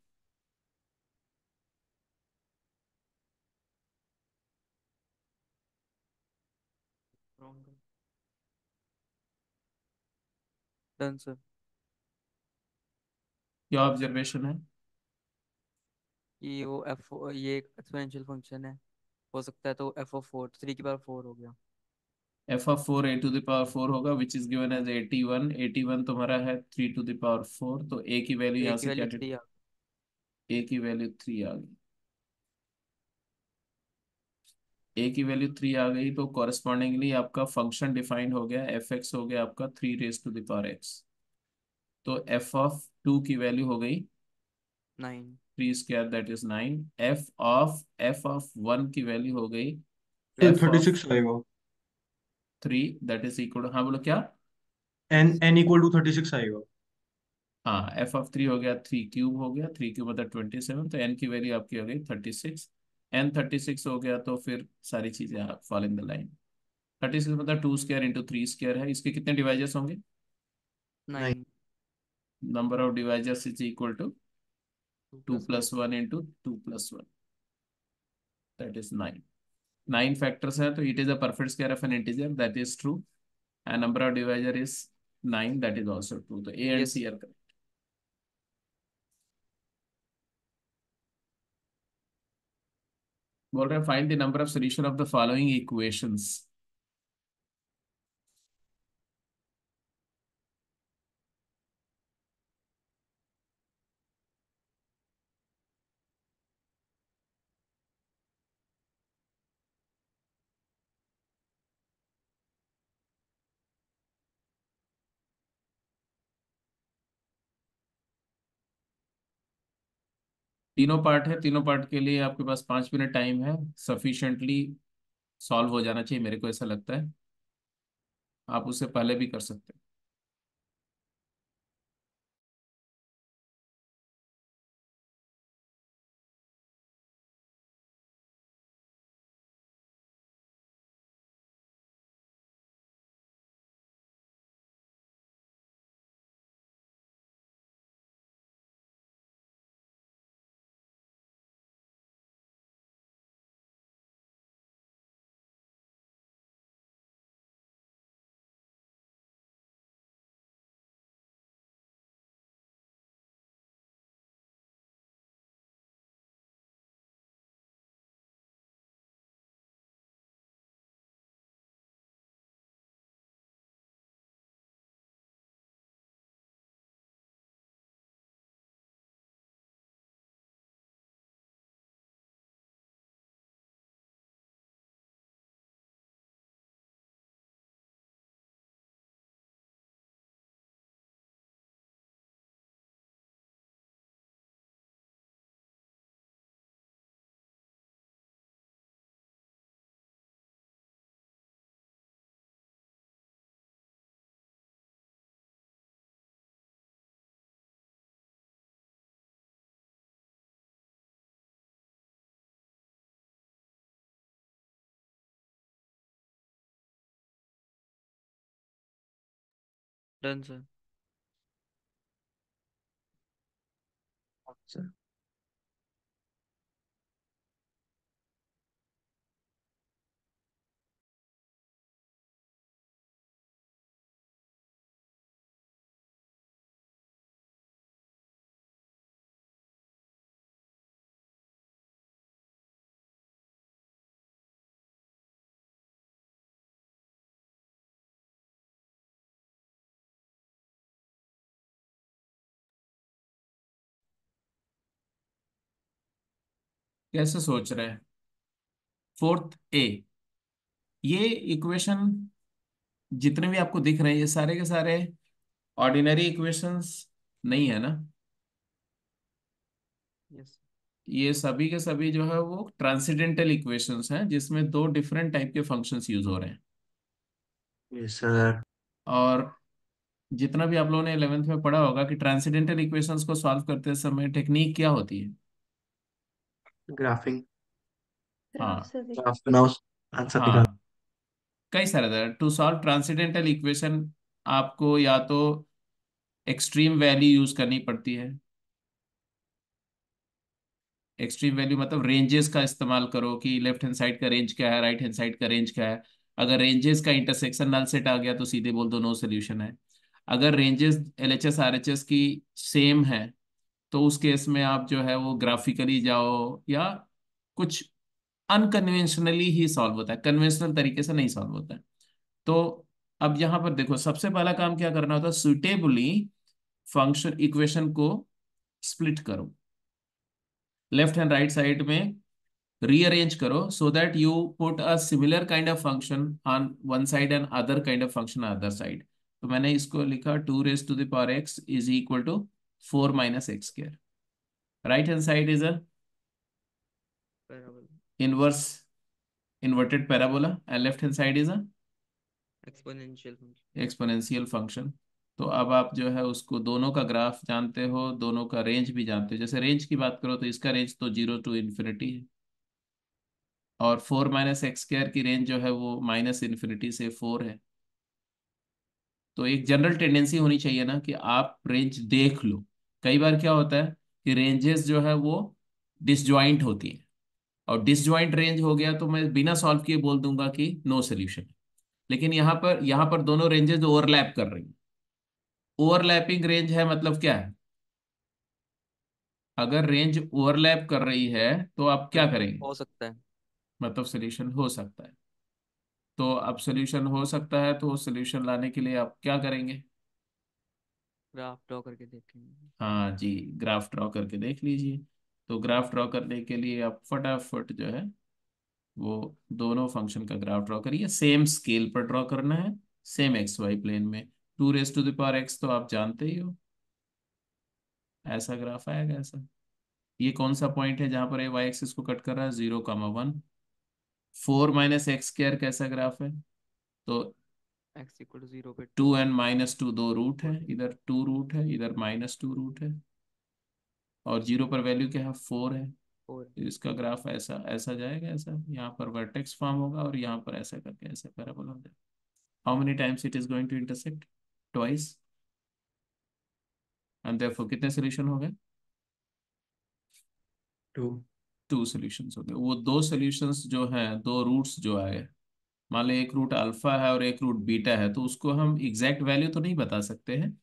Done sir. क्या ऑब्जर्वेशन है? ये वो एफ, ये एक एक्सपोनेंशियल फंक्शन है, हो सकता है तो एफ ऑफ 4 3 की पावर 4 हो गया। f of 4 a to the power 4 होगा which is given as 81। 81 तुम्हारा है 3 to the power 4, तो a की वैल्यू ए यहाँ की से क्या वैल्यू है? 3 a की वैल्यू 3 आ गई। a की वैल्यू 3 आ गई तो कॉरेस्पॉन्डिंगली आपका फंक्शन डिफाइन हो गया, एफ एक्स हो गया आपका 3 raise to the power x। तो f ऑफ 2 की वैल्यू हो गई 9 3 square that is 9। f of 1 की वैल्यू हो गई ये f थर्टी ऑफ सिक्स आएगा। 3 दैट इज इक्वल, हाँ बोलो क्या? एन इक्वल टू 36 आएगा। हाँ एफ ऑफ 3 हो गया 3 क्यूब हो गया, 3 क्यूब मतलब 27, तो n की वैल्यू आपकी हो गई 36। n 36 हो गया तो फिर सारी चीजें आप फॉलो इन द लाइन। 36 मतलब 2 स्क्वायर इंटू 3 स्क्वायर है, इसके कितने डिवाइजर्स होंगे? 9। 9 number of divisors is equal to 2 2 plus 1। Plus 1 into 2 plus 1 that is 9। 9 factors है तो it is a perfect square of an integer that is true, and number of divisor is 9 that is also true, तो a and yes c are correct. बोल रहे हैं find the number of solution of the following equations. तीनों पार्ट है, तीनों पार्ट के लिए आपके पास 5 मिनट टाइम है, सफिशिएंटली सॉल्व हो जाना चाहिए, मेरे को ऐसा लगता है। आप उससे पहले भी कर सकते हैं। Done sir. सर कैसे सोच रहे हैं? फोर्थ ए, ये इक्वेशन जितने भी आपको दिख रहे हैं ये सारे के सारे ऑर्डिनरी इक्वेशंस नहीं है ना? यस ये सभी के सभी जो है वो ट्रांसेंडेंटल इक्वेशंस हैं जिसमें दो डिफरेंट टाइप के फंक्शंस यूज हो रहे हैं। Yes sir. और जितना भी आप लोगों ने 11th में पढ़ा होगा कि ट्रांसेंडेंटल इक्वेशंस को सॉल्व करते समय टेक्निक क्या होती है। ग्राफिंग। हाँ। ग्राफ से दिख ग्राफ बनाओ, आंसर निकाल। हाँ, कई सारे था। टू सॉल्व ट्रांसेंडेंटल इक्वेशन आपको या तो एक्सट्रीम वैल्यू यूज करनी पड़ती है। एक्सट्रीम वैल्यू मतलब रेंजेस का इस्तेमाल करो कि लेफ्ट हैंड साइड का रेंज क्या है, राइट हैंड साइड का रेंज क्या है। अगर रेंजेस का इंटरसेक्शन नल सेट आ गया तो सीधे बोल दो नो सोल्यूशन है। अगर रेंजेस एलएचएस आरएचएस की सेम है तो उस केस में आप जो है वो ग्राफिकली जाओ या कुछ अनकन्वेंशनली ही सॉल्व होता है, कन्वेंशनल तरीके से नहीं सॉल्व होता है। तो अब यहाँ पर देखो, सबसे पहला काम क्या करना होता है, सुटेबली फंक्शन इक्वेशन को स्प्लिट करो, लेफ्ट एंड राइट साइड में रीअरेंज करो so that you put a similar kind of function on one side and other kind of function on other side. तो मैंने इसको लिखा 2 raised to the power x is equal to 4 - x²। Right hand side is a parabola, inverse inverted parabola and left hand side is a exponential function. Exponential function. तो अब आप जो है उसको दोनों का ग्राफ जानते हो, दोनों का रेंज भी जानते हो। जैसे रेंज की बात करो तो इसका रेंज तो 0 to ∞ है, और 4 - x² की रेंज जो है वो -∞ से 4 है। तो एक जनरल टेंडेंसी होनी चाहिए ना कि आप रेंज देख लो। कई बार क्या होता है कि रेंजेस जो है वो डिसजॉइंट होती है, और डिसजॉइंट रेंज हो गया तो मैं बिना सॉल्व किए बोल दूंगा कि नो सोल्यूशन। लेकिन यहाँ पर दोनों रेंजेस ओवरलैप कर रही हैं। ओवरलैपिंग रेंज है मतलब क्या है, अगर रेंज ओवरलैप कर रही है तो आप क्या तो करेंगे, हो सकता है। मतलब सोल्यूशन हो सकता है। तो अब सोल्यूशन हो सकता है तो सोल्यूशन लाने के लिए आप क्या करेंगे। ग्राफ ड्रॉ करके देखेंगे। हाँ जी, ग्राफ ड्रॉ करके देख लीजिए। तो ग्राफ ड्रॉ करने के लिए आप फटाफट जो है वो दोनों फंक्शन का ग्राफ ड्रॉ करिए। सेम स्केल पर ड्रॉ करना है, सेम एक्स वाई प्लेन में। 2 raised to the power x तो आप जानते ही हो, ऐसा ग्राफ आएगा ऐसा। ये कौन सा पॉइंट है जहां पर ये वाई एक्सिस को कट कर रहा है, 0, 1। 4 - x² कैसा ग्राफ है, तो x इक्वल टू 0 पे 2 2 and -2 दो रूट है, इधर 2 रूट है, इधर -2 रूट है, और 0 पर वैल्यू क्या है, 4 है। 4। तो इसका ग्राफ ऐसा ऐसा जाएगा, ऐसा यहाँ पर वर्टेक्स फॉर्म होगा और यहाँ पर ऐसा करके ऐसा पैराबोला हो जाएगा। How many times it is going to intersect, twice. And therefore कितने सोल्यूशन हो गए, 2। 2 सॉल्यूशंस हो गए। वो 2 सॉल्यूशंस जो हैं, 2 रूट्स जो आए, मान लो एक रूट अल्फा है और एक रूट बीटा है, तो उसको हम एग्जैक्ट वैल्यू तो नहीं बता सकते हैं,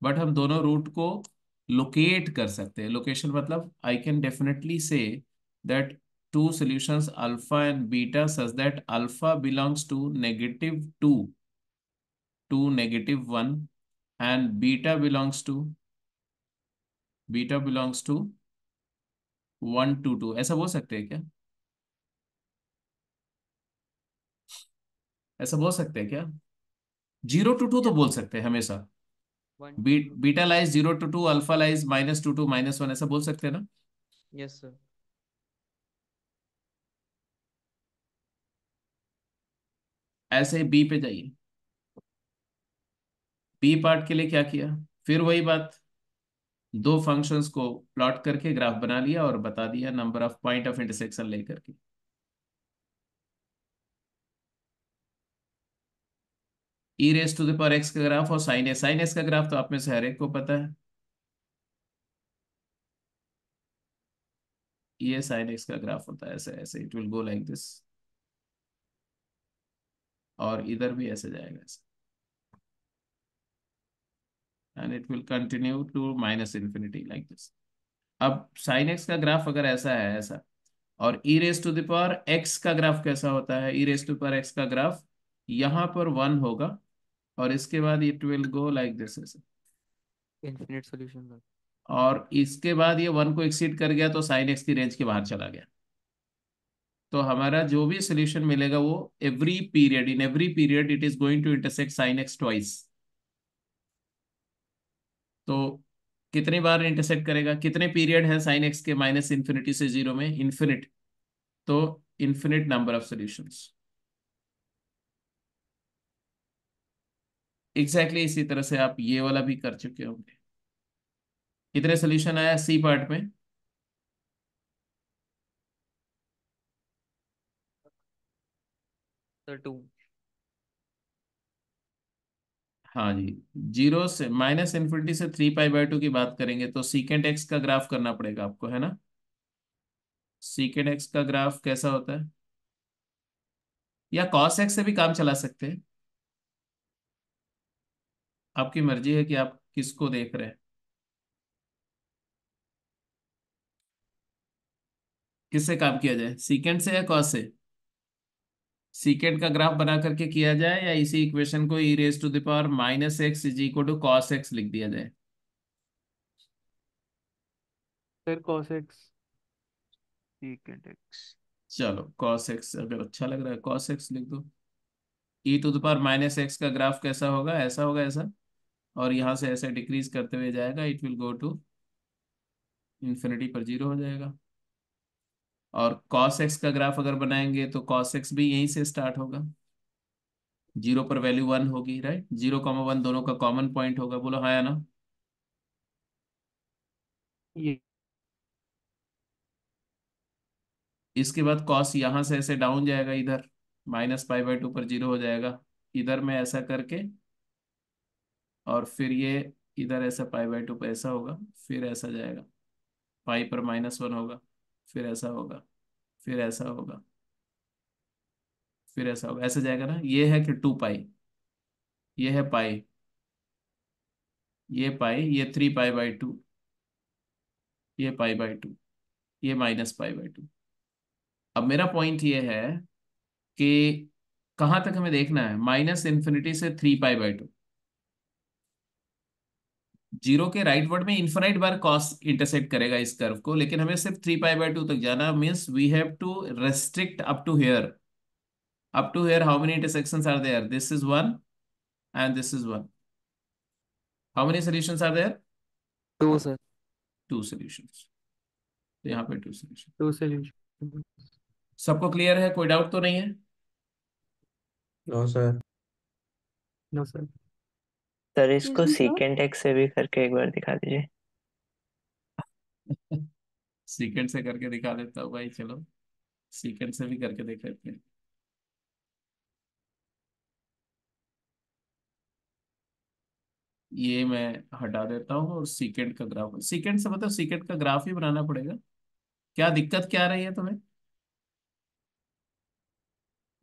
बट हम दोनों रूट को लोकेट कर सकते हैं। लोकेशन मतलब I can definitely say that 2 solutions alpha and beta such that alpha belongs to -2 to -1 and beta belongs to 1 to 2, ऐसा बोल सकते हैं क्या, ऐसा बोल सकते हैं क्या। 0 to 2 तो बोल सकते हैं हमेशा। 1 2 2। Beta lies 0 to 2, alpha lies -2 to -1, ऐसा बोल सकते हैं ना। Yes sir. ऐसे ही बी पे जाइए। बी पार्ट के लिए क्या किया, फिर वही बात, 2 फंक्शंस को प्लॉट करके ग्राफ बना लिया और बता दिया number of point of intersection लेकर के। e⁻x का ग्राफ और sin s का ग्राफ तो आप में से हर एक को पता है। ये sin x का ग्राफ होता है ऐसे ऐसे, it will go like this, और इधर भी ऐसे जाएगा ऐसे, and it will continue to -∞ like this. अब sin x का ग्राफ अगर ऐसा है ऐसा, और e⁻x का ग्राफ कैसा होता है, e⁻x का ग्राफ यहाँ पर 1 होगा और इसके बाद it will go like this ऐसे, इनफिनिट सॉल्यूशन सर। और इसके बाद ये 1 को एक्सीड कर गया तो sin x की रेंज के बाहर चला गया। तो हमारा जो भी सोल्यूशन मिलेगा वो in every period it is going to intersect sin x twice. तो कितनी बार इंटरसेक्ट करेगा, कितने पीरियड है sin x के -∞ से 0 में, इन्फिनिट। तो infinite number of solutions. Exactly इसी तरह से आप ये वाला भी कर चुके होंगे। कितने सोल्यूशन आया सी पार्ट में? सर 2। हाँ जी। जीरो से माइनस इन्फिनिटी से 3 पाई बाय 2 की बात करेंगे तो सीकेंट एक्स का ग्राफ करना पड़ेगा आपको, है ना? सीकेंट एक्स का ग्राफ कैसा होता है? या कॉस एक्स से भी काम चला सकते हैं, आपकी मर्जी है कि आप किसको देख रहे हैं। किससे काम किया जाए, सीकेंट से या कॉस से? सीकेंट का ग्राफ बना करके किया जाए या इसी इक्वेशन को e raise to the power minus x is equal to cos x लिख दिया जाए? फिर cos x secant x। चलो कॉस एक्स अगर अच्छा लग रहा है कॉस एक्स लिख दो। E to the power minus x का ग्राफ कैसा होगा, ऐसा होगा ऐसा, और यहाँ से ऐसे डिक्रीज करते हुए जाएगा, it will go to infinity पर जीरो हो जाएगा। और कॉस एक्स का ग्राफ अगर बनाएंगे तो कॉस एक्स भी यहीं से स्टार्ट होगा, जीरो पर वैल्यू वन होगी, राइट? 0, 1 दोनों का कॉमन पॉइंट होगा, बोलो हाँ या ना? ये इसके बाद कॉस यहाँ से ऐसे डाउन जाएगा इधर, -π/2 पर जीरो हो जाएगा इधर में ऐसा करके, और फिर ये इधर ऐसा π/2 पर ऐसा होगा, फिर ऐसा जाएगा, पाई पर -1 होगा, फिर ऐसा होगा, फिर ऐसा होगा, फिर ऐसा होगा, ऐसे जाएगा ना। ये है कि 2 पाई, ये है पाई, ये पाई, ये 3 पाई/2, ये π/2, ये -π/2। अब मेरा पॉइंट ये है कि कहाँ तक हमें देखना है, माइनस इन्फिनिटी से 3 पाई/2। जीरो के राइट वर्ड में इन्फिनाइट बार कॉस इंटरसेक्ट करेगा इस कर्व को, लेकिन हमें सिर्फ 3 पाई/2 तक जाना, means we have to restrict up to here. Up to here how many intersections are there? This is one and this is one. How many solutions are there? 2 sir. 2 solutions. तो यहाँ पे 2 सॉल्यूशन। Two solution. सबको क्लियर है, कोई डाउट तो नहीं है? No sir. No sir. Sir excuse इसको मी सर। सीकेंट एक्स से भी करके एक बार दिखा दीजिए। सीक्वेंस से करके दिखा देता हूँ भाई, चलो सीक्वेंस से भी करके देख लेते हैं। ये मैं हटा देता हूँ और सीकेंट का ग्राफ, सीकेंट से मतलब सीकेंट का ग्राफ ही बनाना पड़ेगा। क्या दिक्कत क्या आ रही है तुम्हें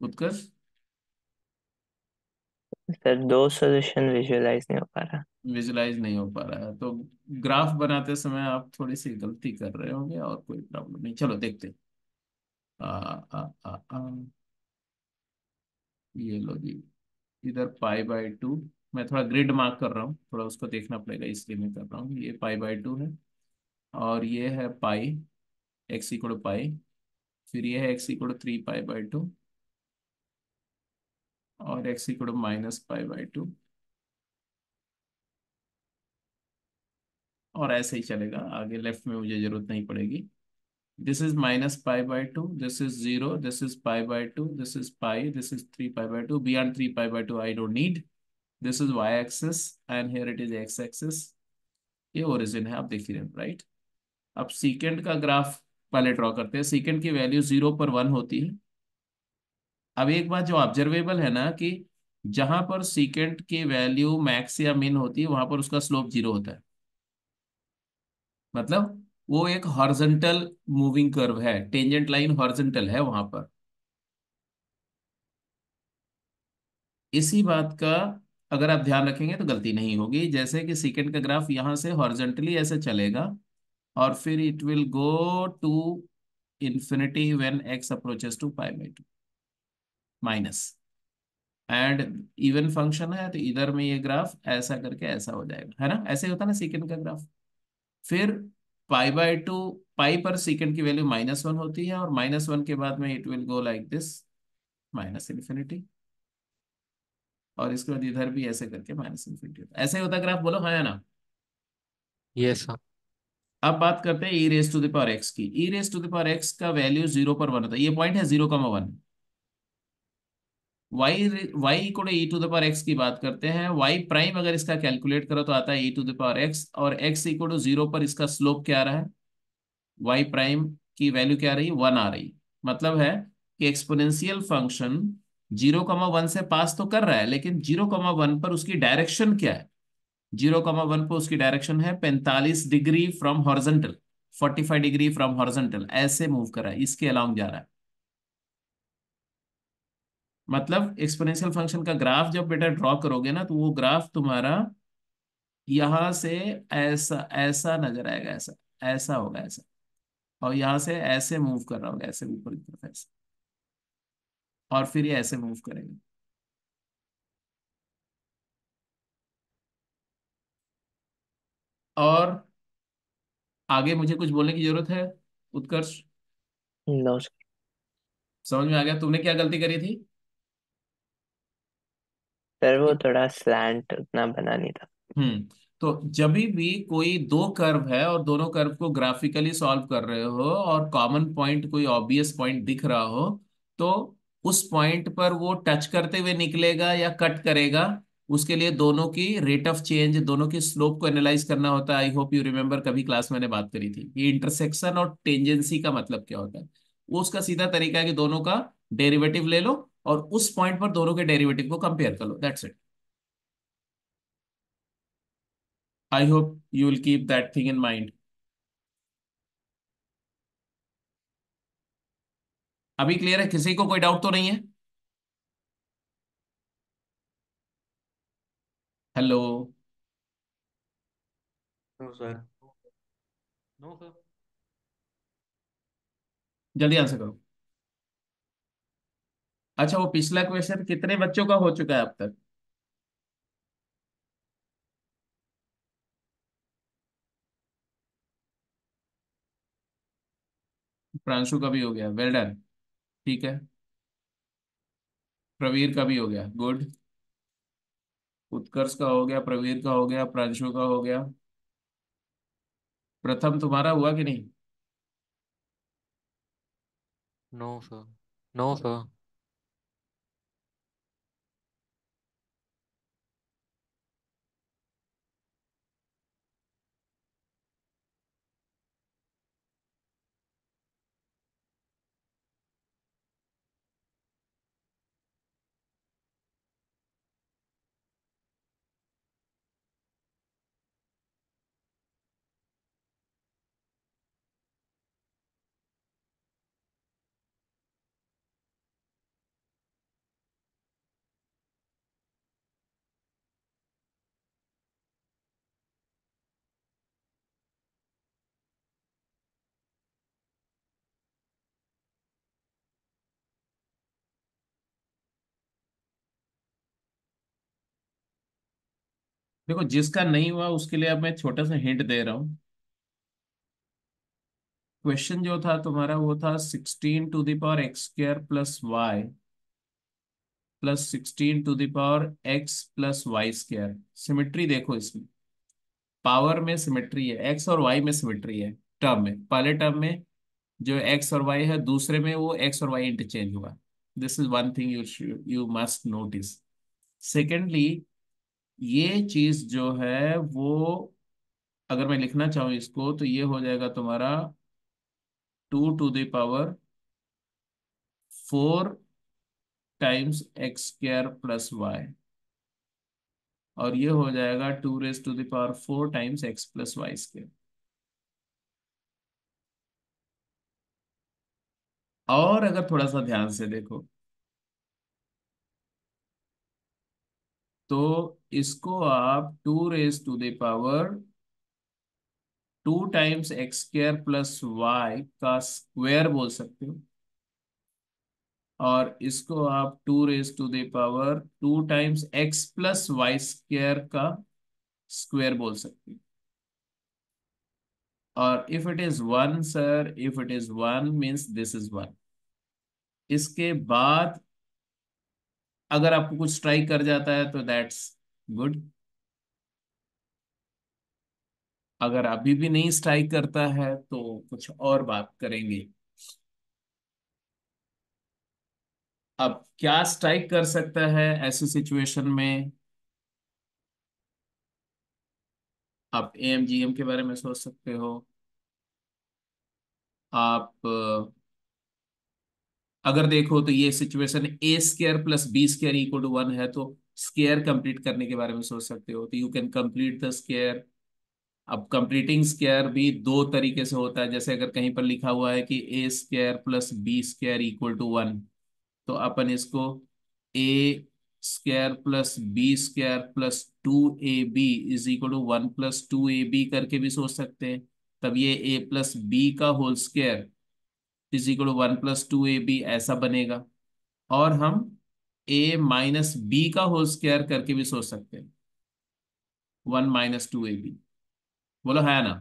उत्कर्ष? सर दो सॉल्यूशन विजुअलाइज नहीं हो पा रहा। विजुलाइज नहीं हो पा रहा है तो ग्राफ बनाते समय आप थोड़ी सी गलती कर रहे होंगे, और कोई प्रॉब्लम नहीं, चलो देखते हैं। आ, आ, आ, आ, ये लो जी, इधर π/2, मैं थोड़ा ग्रिड मार्क कर रहा हूँ, थोड़ा उसको देखना पड़ेगा इसलिए मैं कर रहा हूँ। ये π/2 है, और ये है पाई, x=π, फिर ये है x=3 π/2, और x=−π/2, और ऐसे ही चलेगा आगे, लेफ्ट में मुझे जरूरत नहीं पड़ेगी। This is -π/2, this is 0, this is π/2, this is pi, this is 3 π/2, beyond 3 π/2 I don't need. This is y axis and here it is x axis. ये ओरिजिन है, आप देख ही रहे हैं, राइट? अब सीकेंड का ग्राफ पहले ड्रॉ करते हैं। सीकेंड की वैल्यू 0 पर 1 होती है। अब एक बात जो ऑब्जर्वेबल है ना, कि जहां पर सीकेंट की वैल्यू मैक्स या मिन होती है वहां पर उसका स्लोप 0 होता है, मतलब वो एक हॉरिजॉन्टल मूविंग कर्व है, टेंजेंट लाइन हॉरिजॉन्टल है वहां पर। इसी बात का अगर आप ध्यान रखेंगे तो गलती नहीं होगी। जैसे कि सीकेंट का ग्राफ यहाँ से हॉरिजॉन्टली ऐसे चलेगा, और फिर it will go to infinity when x approaches to π/2 minus, and even function है तो इधर में ये ग्राफ ऐसा करके ऐसा हो जाएगा, है ना? ऐसे ही होता है ना सीकेंट का ग्राफ। फिर π/2, पाई पर सीकेंट की वैल्यू -1 होती है, और -1 के बाद में it will go like this, minus infinity, और इसके बाद इधर भी ऐसे करके माइनस इन्फिनिटी होता है। ऐसे ही होता है ग्राफ, बोलो हाँ या ना? Yes sir. अब बात करते हैं e raise to the power x की। E raise to the power x का वैल्यू 0 पर 1 होता है, ये पॉइंट है 0, 1। Y y equal e to the power x की बात करते हैं। वाई प्राइम अगर इसका कैलकुलेट करो तो आता है ई टू द पावर एक्स, और एक्स इक्वल टू जीरो पर इसका स्लोप क्या आ रहा है, वाई प्राइम की वैल्यू क्या आ रही है, वन आ रही। मतलब है कि एक्सपोनेंशियल फंक्शन 0,1 से पास तो कर रहा है, लेकिन 0,1 पर उसकी डायरेक्शन क्या है, 0,1 पर उसकी डायरेक्शन है 45 degree from horizontal, 45 degree from horizontal, ऐसे मूव कर रहा है, इसके अलाउंग जा रहा है। मतलब एक्सपोनेंशियल फंक्शन का ग्राफ जब बेटा ड्रॉ करोगे ना, तो वो ग्राफ तुम्हारा यहां से ऐसा ऐसा नजर आएगा, ऐसा ऐसा होगा ऐसा, और यहां से ऐसे मूव कर रहा होगा, ऐसे ऊपर की तरफ ऐसे, और फिर ये ऐसे मूव करेगा। और आगे मुझे कुछ बोलने की जरूरत है उत्कर्ष? No sir. समझ में आ गया तुमने क्या गलती करी थी? सर वो थोड़ा स्लैंट उतना बना नहीं था। तो जब भी कोई दो कर्व है और दोनों कर्व को ग्राफिकली सॉल्व कर रहे हो और कॉमन पॉइंट कोई ऑब्वियस पॉइंट दिख रहा हो, तो उस पॉइंट पर वो टच करते हुए निकलेगा या कट करेगा, उसके लिए दोनों की रेट ऑफ चेंज, दोनों की स्लोप को एनालाइज करना होता है। आई होप यू रिमेम्बर, कभी क्लास मैंने बात करी थी कि इंटरसेक्शन और टेंजेंसी का मतलब क्या होता है। वो उसका सीधा तरीका है कि दोनों का डेरिवेटिव ले लो और उस पॉइंट पर दोनों के डेरिवेटिव को कंपेयर कर लो, that's it. I hope you will keep that thing in mind. अभी क्लियर है? किसी को कोई डाउट तो नहीं है? Hello? No sir. No sir. जल्दी आंसर करो। अच्छा, वो पिछला क्वेश्चन कितने बच्चों का हो चुका है अब तक? प्रांशु का भी हो गया, वेल डन। ठीक है। प्रवीर का भी हो गया, गुड। उत्कर्ष का हो गया, प्रवीर का हो गया, प्रांशु का हो गया। प्रथम तुम्हारा हुआ कि नहीं? No sir. No sir. देखो, जिसका नहीं हुआ उसके लिए अब मैं छोटा सा हिंट दे रहा हूँ। क्वेश्चन जो था तुम्हारा वो था 16 to the power x² + y plus 16 to the power x + y²। Symmetry देखो इसमें, पावर में सिमेट्री है, एक्स और वाई में सिमेट्री है। टर्म में, पहले टर्म में जो एक्स और वाई है, दूसरे में वो एक्स और वाई इंटरचेंज हुआ। This is one thing you must notice. Secondly, ये चीज जो है वो, अगर मैं लिखना चाहूँ इसको, तो ये हो जाएगा तुम्हारा 2 to the power 4 x² + y, और ये हो जाएगा 2 to the power 4 x + y²। और अगर थोड़ा सा ध्यान से देखो, तो इसको आप 2 to the power 2 times x² + y का स्क्वायर बोल सकते हो, और इसको आप 2 to the power 2 times x + y² का स्क्वायर बोल सकते हो। और if it is one sir, if it is one means this is one. इसके बाद अगर आपको कुछ स्ट्राइक कर जाता है तो दैट्स गुड। अगर अभी भी नहीं स्ट्राइक करता है तो कुछ और बात करेंगे। अब क्या स्ट्राइक कर सकता है ऐसी सिचुएशन में? आप एएमजीएम के बारे में सोच सकते हो। आप अगर देखो तो ये situation A square plus B square equal to 1 है, तो स्क्वायर कंप्लीट करने के बारे में सोच सकते हो, तो you can complete the square. अब कंप्लीटिंग स्क्वायर भी दो तरीके से होता है, जैसे अगर कहीं पर लिखा हुआ है कि a square plus B square equal to 1, तो अपन इसको a square plus B square plus 2ab is equal to 1 + 2ab करके भी सोच सकते हैं। तब ये ए प्लस बी का whole square is equal to 1 + 2ab ऐसा बनेगा। और हम ए माइनस बी का होल स्क्वायर करके भी सोच सकते हैं, 1 - 2ab। बोलो है ना?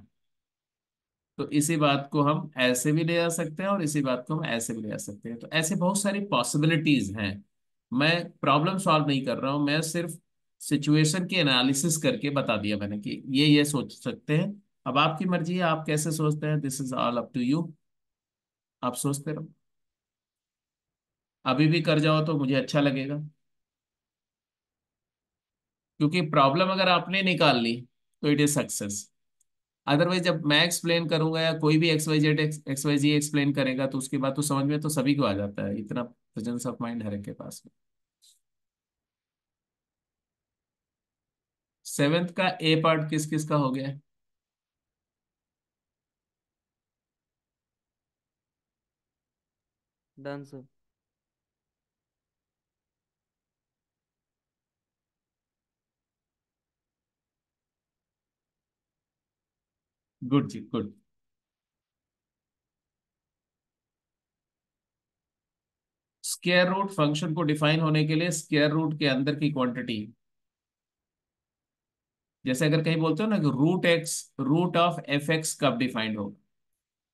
तो इसी बात को हम ऐसे भी ले आ सकते हैं और इसी बात को हम ऐसे भी ले आ सकते हैं, तो ऐसे बहुत सारी पॉसिबिलिटीज हैं। मैं प्रॉब्लम सॉल्व नहीं कर रहा हूं, मैं सिर्फ सिचुएशन की एनालिसिस करके बता दिया मैंने कि ये सोच सकते हैं। अब आपकी मर्जी है, आप कैसे सोचते हैं, this is all up to you. आप सोचते रहो, अभी भी कर जाओ तो मुझे अच्छा लगेगा, क्योंकि प्रॉब्लम अगर आपने निकाल ली तो इट इज सक्सेस। अदरवाइज जब मैं एक्सप्लेन करूंगा या कोई भी एक्स वाई जी एक्सप्लेन करेगा, तो उसके बाद तो समझ में तो सभी को आ जाता है, इतना प्रेजेंस ऑफ माइंड हर एक के पास में। सेवेंथ का ए पार्ट किस किस का हो गया है? Done sir. गुड जी, गुड। स्क्वायर रूट फंक्शन को डिफाइन होने के लिए स्क्वायर रूट के अंदर की क्वांटिटी, जैसे अगर कहीं बोलते हो ना कि रूट ऑफ एफ एक्स कब डिफाइंड होगा,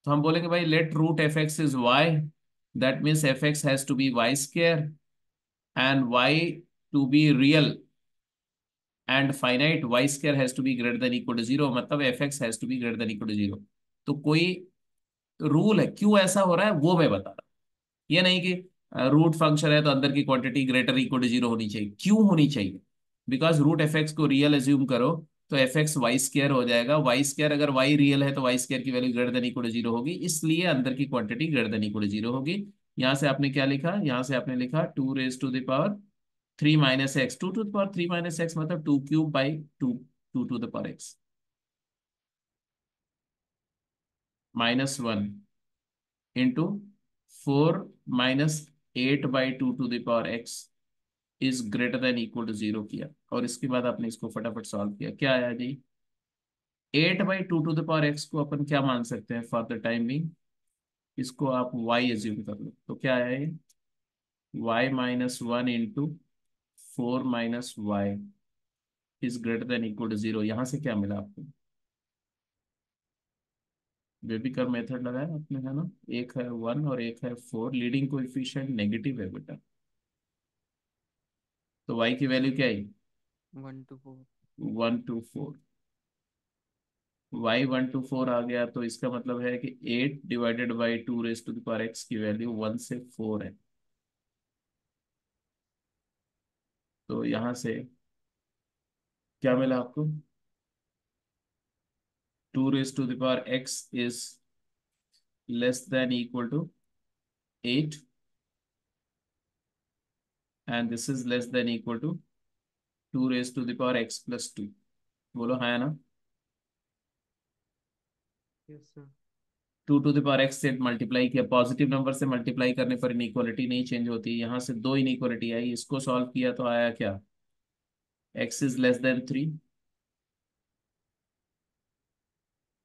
तो हम बोलेंगे भाई let root f x is y, that means f x has to be y square, and y to be real and finite y square has to be greater than equal to zero, मतलब f x has to be greater than equal to zero. तो कोई रूल है, क्यों ऐसा हो रहा है वो मैं बता रहा हूं। ये नहीं कि रूट फंक्शन है तो अंदर की quantity greater equal to zero होनी चाहिए। क्यों होनी चाहिए? बिकॉज रूट एफ एक्स को रियल एज्यूम करो, तो एफ एक्स वाई स्क्वायर हो जाएगा। वाई स्क्वायर अगर वाई रियल है तो वाई स्क्वायर की value greater than equal to zero होगी, इसलिए अंदर की quantity greater than equal to zero होगी। यहाँ से आपने क्या लिखा? यहाँ से आपने लिखा 2 raised to the power 3 - x, 2 to the power 3 - x मतलब 2³ by 2, 2 to the power x -1 into 4 - 8/2 to the power x is greater than equal to zero किया, और इसके बाद आपने इसको फटाफट सॉल्व किया। क्या आया जी? 8/2 to the power x को अपन क्या मान सकते हैं फॉर द टाइम बिंग? इसको आप y एज्यूम कर लो, तो क्या आया ये? y - 1 into 4 - y is greater than equal to zero. यहाँ से क्या मिला आपको? बेबीकर मेथड लगाया आपने, है ना? एक है 1 और एक है 4, लीडिंग कोएफिशिएंट नेगेटिव है बेटा, तो y की वैल्यू क्या है? 1 to 4। 1 to 4। y 1 to 4 आ गया, तो इसका मतलब है कि 8/2 raised to the power x की वैल्यू 1 से 4 है। तो यहाँ से क्या मिला आपको? 2 raised to the power x is less than equal to 8, and this is less than equal to 2 raised to the power x + 2। बोलो है ना? Yes sir. 2 to the power x से मल्टीप्लाई किया, पॉजिटिव नंबर से मल्टीप्लाई करने पर इनइक्वालिटी नहीं चेंज होती। यहाँ से दो इनइक्वालिटी आई, इसको सॉल्व किया तो आया क्या? x इज लेस देन 3,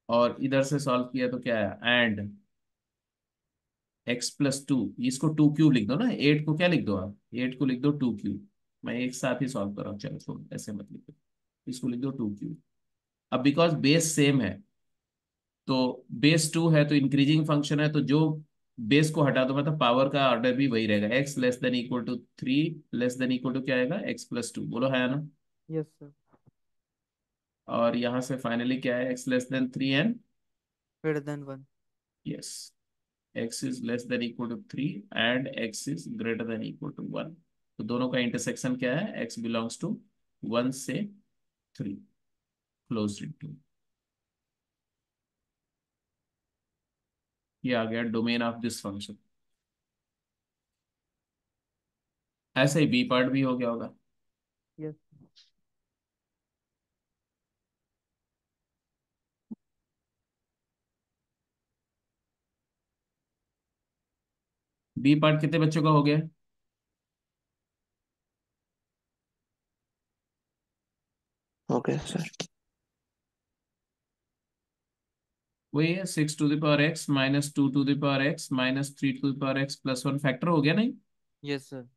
और इधर से सॉल्व किया तो क्या आया? एंड x + 2, इसको 2³ लिख दो ना, 8 को क्या लिख दो आप? 8 को लिख दो 2³। मैं एक साथ ही सॉल्व कर रहा हूँ, चलो छोड़ो ऐसे मत लिखो, इसको लिख दो 2³। अब बिकॉज बेस सेम है, तो बेस 2 है तो इंक्रीजिंग फंक्शन है, तो जो बेस को हटा दो मतलब पावर का ऑर्डर भी वही रहेगा। x less than equal to 3 less than equal to क्या आएगा? x + 2। बोलो है ना? Yes sir. और यहाँ से फाइनली क्या है? x <3 and greater than 1। Yes. x is less than equal to 3 and x is greater than equal to 1। तो दोनों का इंटरसेक्शन क्या है? x बिलोंग्स टू 1 से 3 क्लोज टू। ये आ गया डोमेन ऑफ दिस फंक्शन। ऐसे ही बी पार्ट भी हो गया होगा। यस। बी पार्ट कितने बच्चों का हो गया? Okay sir. वही है 6 to the power x minus 2 to the power x minus 3 to the power x plus 1 factor हो गया नहीं? Yes sir.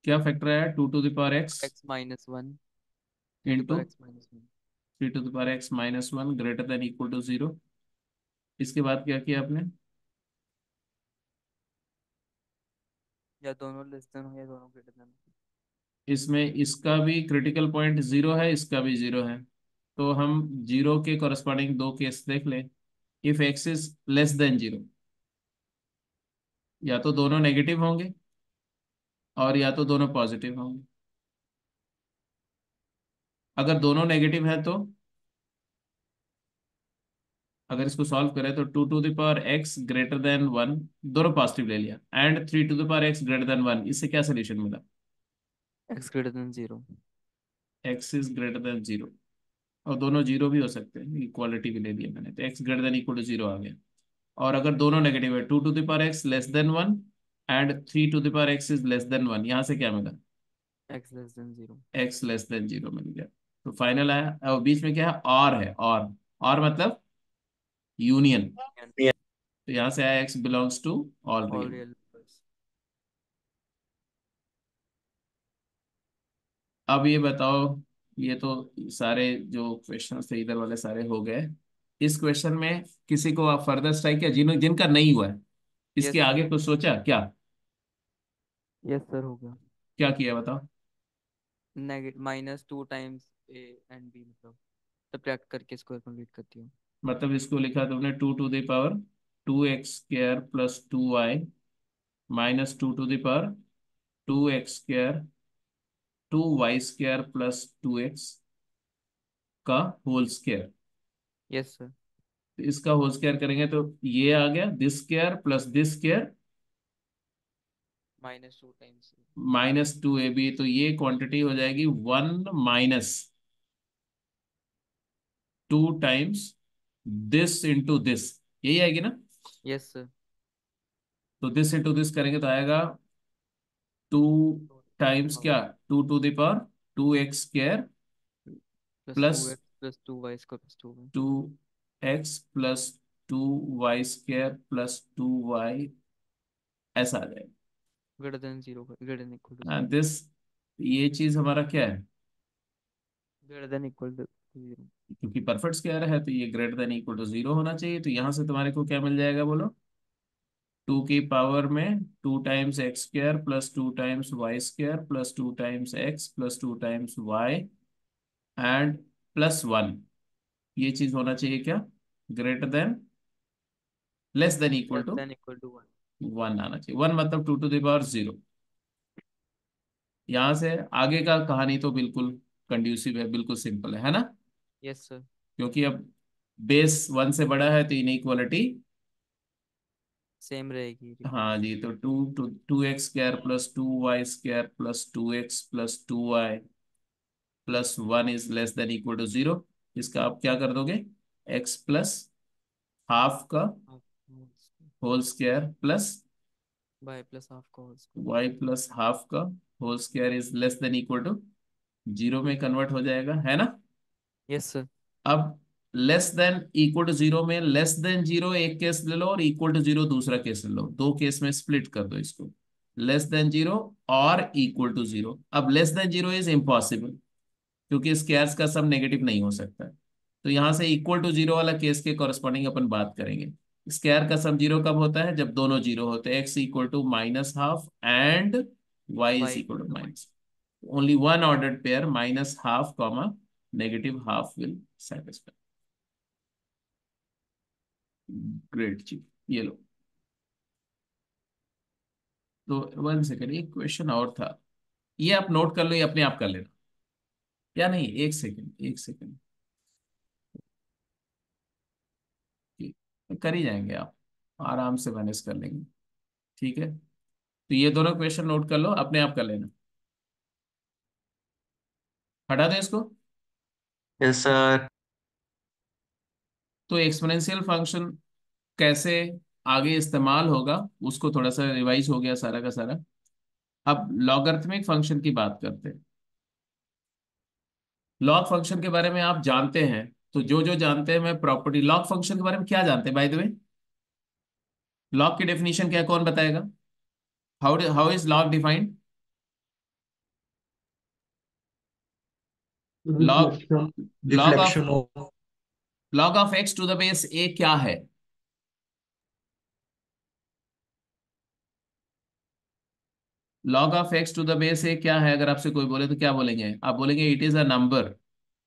क्या फैक्टर है? 2 to the power x x minus one, two into power x minus one. 3 to the power x minus 1 greater than equal to 0। इसके बाद क्या किया आपने? या दोनों लेस देन हो या दोनों ग्रेटर देन। इसमें इसका भी क्रिटिकल पॉइंट 0 है, इसका भी 0 है, तो हम 0 के कॉरस्पॉन्डिंग दो केस देख लें। If x is less than 0, या तो दोनों नेगेटिव होंगे और या तो दोनों पॉजिटिव होंगे। अगर दोनों नेगेटिव है तो अगर इसको सॉल्व करें तो 2 to the power x greater than 1, दोनों पॉजिटिव ले लिया, and 3 to the power x greater than 1, इससे क्या सोल्यूशन मिला? x greater than 0। x is greater than 0, और दोनों जीरो भी हो सकते हैं, इक्वालिटी भी ले लिया मैंने, तो x greater than equal to 0 आ गया। और अगर दोनों नेगेटिव है, 2 to the power x less than 1 and 3 to the power x is less than 1, यहाँ से क्या मिला? x less than 0। x less than 0 मिल गया। तो फाइनल आया, और बीच में क्या है? और है, और मतलब यूनियन। तो यहाँ से आया x belongs to all all real. Real numbers. अब ये बताओ, ये तो सारे जो क्वेश्चन थे इधर वाले सारे हो गए। इस क्वेश्चन में किसी को आप फर्दर स्ट्राइक किया जिनका नहीं हुआ है? इसके यस सर। आगे कुछ सोचा क्या? यस सर, हो गया। क्या किया बताओ? Negative minus 2 times a and b, मतलब सब्ट्रैक्ट करके स्क्वायर कंप्लीट करती हूँ। मतलब इसको लिखा तुमने 2 to the power 2x square plus 2y minus 2 to the power 2x square 2y square plus 2x का होल स्क्वायर। Yes sir. तो इसका होल स्क्वायर करेंगे तो ये आ गया this square plus this square minus 2 times minus 2ab, तो ये क्वांटिटी हो जाएगी 1 minus 2 times this into this, यही आएगी ना? Yes sir. तो दिस इंटू दिस करेंगे तो आएगा 2 टाइम्स क्या? 2 to the power 2x square plus plus 2x plus 2y square plus 2y। 2x plus 2y square plus 2y, ऐसा आ जाएगा। Greater than 0, greater than equal to 0। This, ये चीज हमारा क्या है? Greater than equal to 0। क्योंकि परफेक्ट स्क्वायर है तो ये ग्रेटर देन इक्वल टू 0 होना चाहिए। तो यहाँ से तुम्हारे को क्या मिल जाएगा बोलो? 2 की पावर में 2 times x square plus 2 times y square plus 2 times x plus 2 times y and plus 1, ये चीज होना चाहिए क्या? Greater than, less than equal less to than equal to 1। 1 आना चाहिए। 1 मतलब 2 टू द पावर 0। यहाँ से आगे का कहानी तो बिल्कुल कंड्यूसिव है, बिल्कुल सिंपल है ना? Yes sir. क्योंकि अब बेस 1 से बड़ा है तो इनइक्वालिटी, सेम रहेगी, रिपीट। हाँ जी, तो 2x square plus 2y square plus 2x plus 2y plus 1 is less than equal to 0। इसका आप क्या कर दोगे? x प्लस हाफ का whole square plus y plus half का whole square. y plus half का whole square is less than equal to 0 में कन्वर्ट हो जाएगा, है ना? Yes sir. अब लेस देन इक्वल टू 0 में लेस देन 0 एक केस ले लो और इक्वल टू 0 दूसरा केस ले लो, दो केस में स्प्लिट कर दो इसको। लेस देन 0 और इक्वल टू 0। अब लेस देन 0 इज इम्पॉसिबल क्योंकि स्क्वायर्स का सम नेगेटिव नहीं हो सकता है। तो यहाँ से इक्वल टू 0 वाला केस के कॉरस्पॉन्डिंग अपन बात करेंगे। स्क्वायर का सम 0 कब होता है? जब दोनों 0 होते हैं, x equal to minus half and y is by equal equal to two minus. Only one ordered pair minus half comma negative half will satisfy। Great जी, ये लो। तो 1 सेकेंड, एक क्वेश्चन और था, ये आप नोट कर लो, ये अपने आप कर लेना। या नहीं, 1 सेकेंड, 1 सेकेंड, कर ही जाएंगे आप, आराम से मैनेज कर लेंगे। ठीक है, तो ये दोनों क्वेश्चन नोट कर लो, अपने आप कर लेना। हटा दो इसको। Yes sir. तो एक्सपोनेंशियल फंक्शन कैसे आगे इस्तेमाल होगा, उसको थोड़ा सा रिवाइज हो गया सारा का सारा। अब लॉगरिथमिक फंक्शन की बात करते हैं। लॉग फंक्शन के बारे में आप जानते हैं, तो जो जो जानते हैं मैं प्रॉपर्टी लॉग फंक्शन के बारे में क्या जानते हैं बाय द वे? लॉग की डेफिनेशन क्या है, कौन बताएगा? How is log defined? Log reflection. Log of reflection of. X to the base a क्या है? Log of x to the base a क्या है? अगर आपसे कोई बोले तो क्या बोलेंगे आप? बोलेंगे it is a number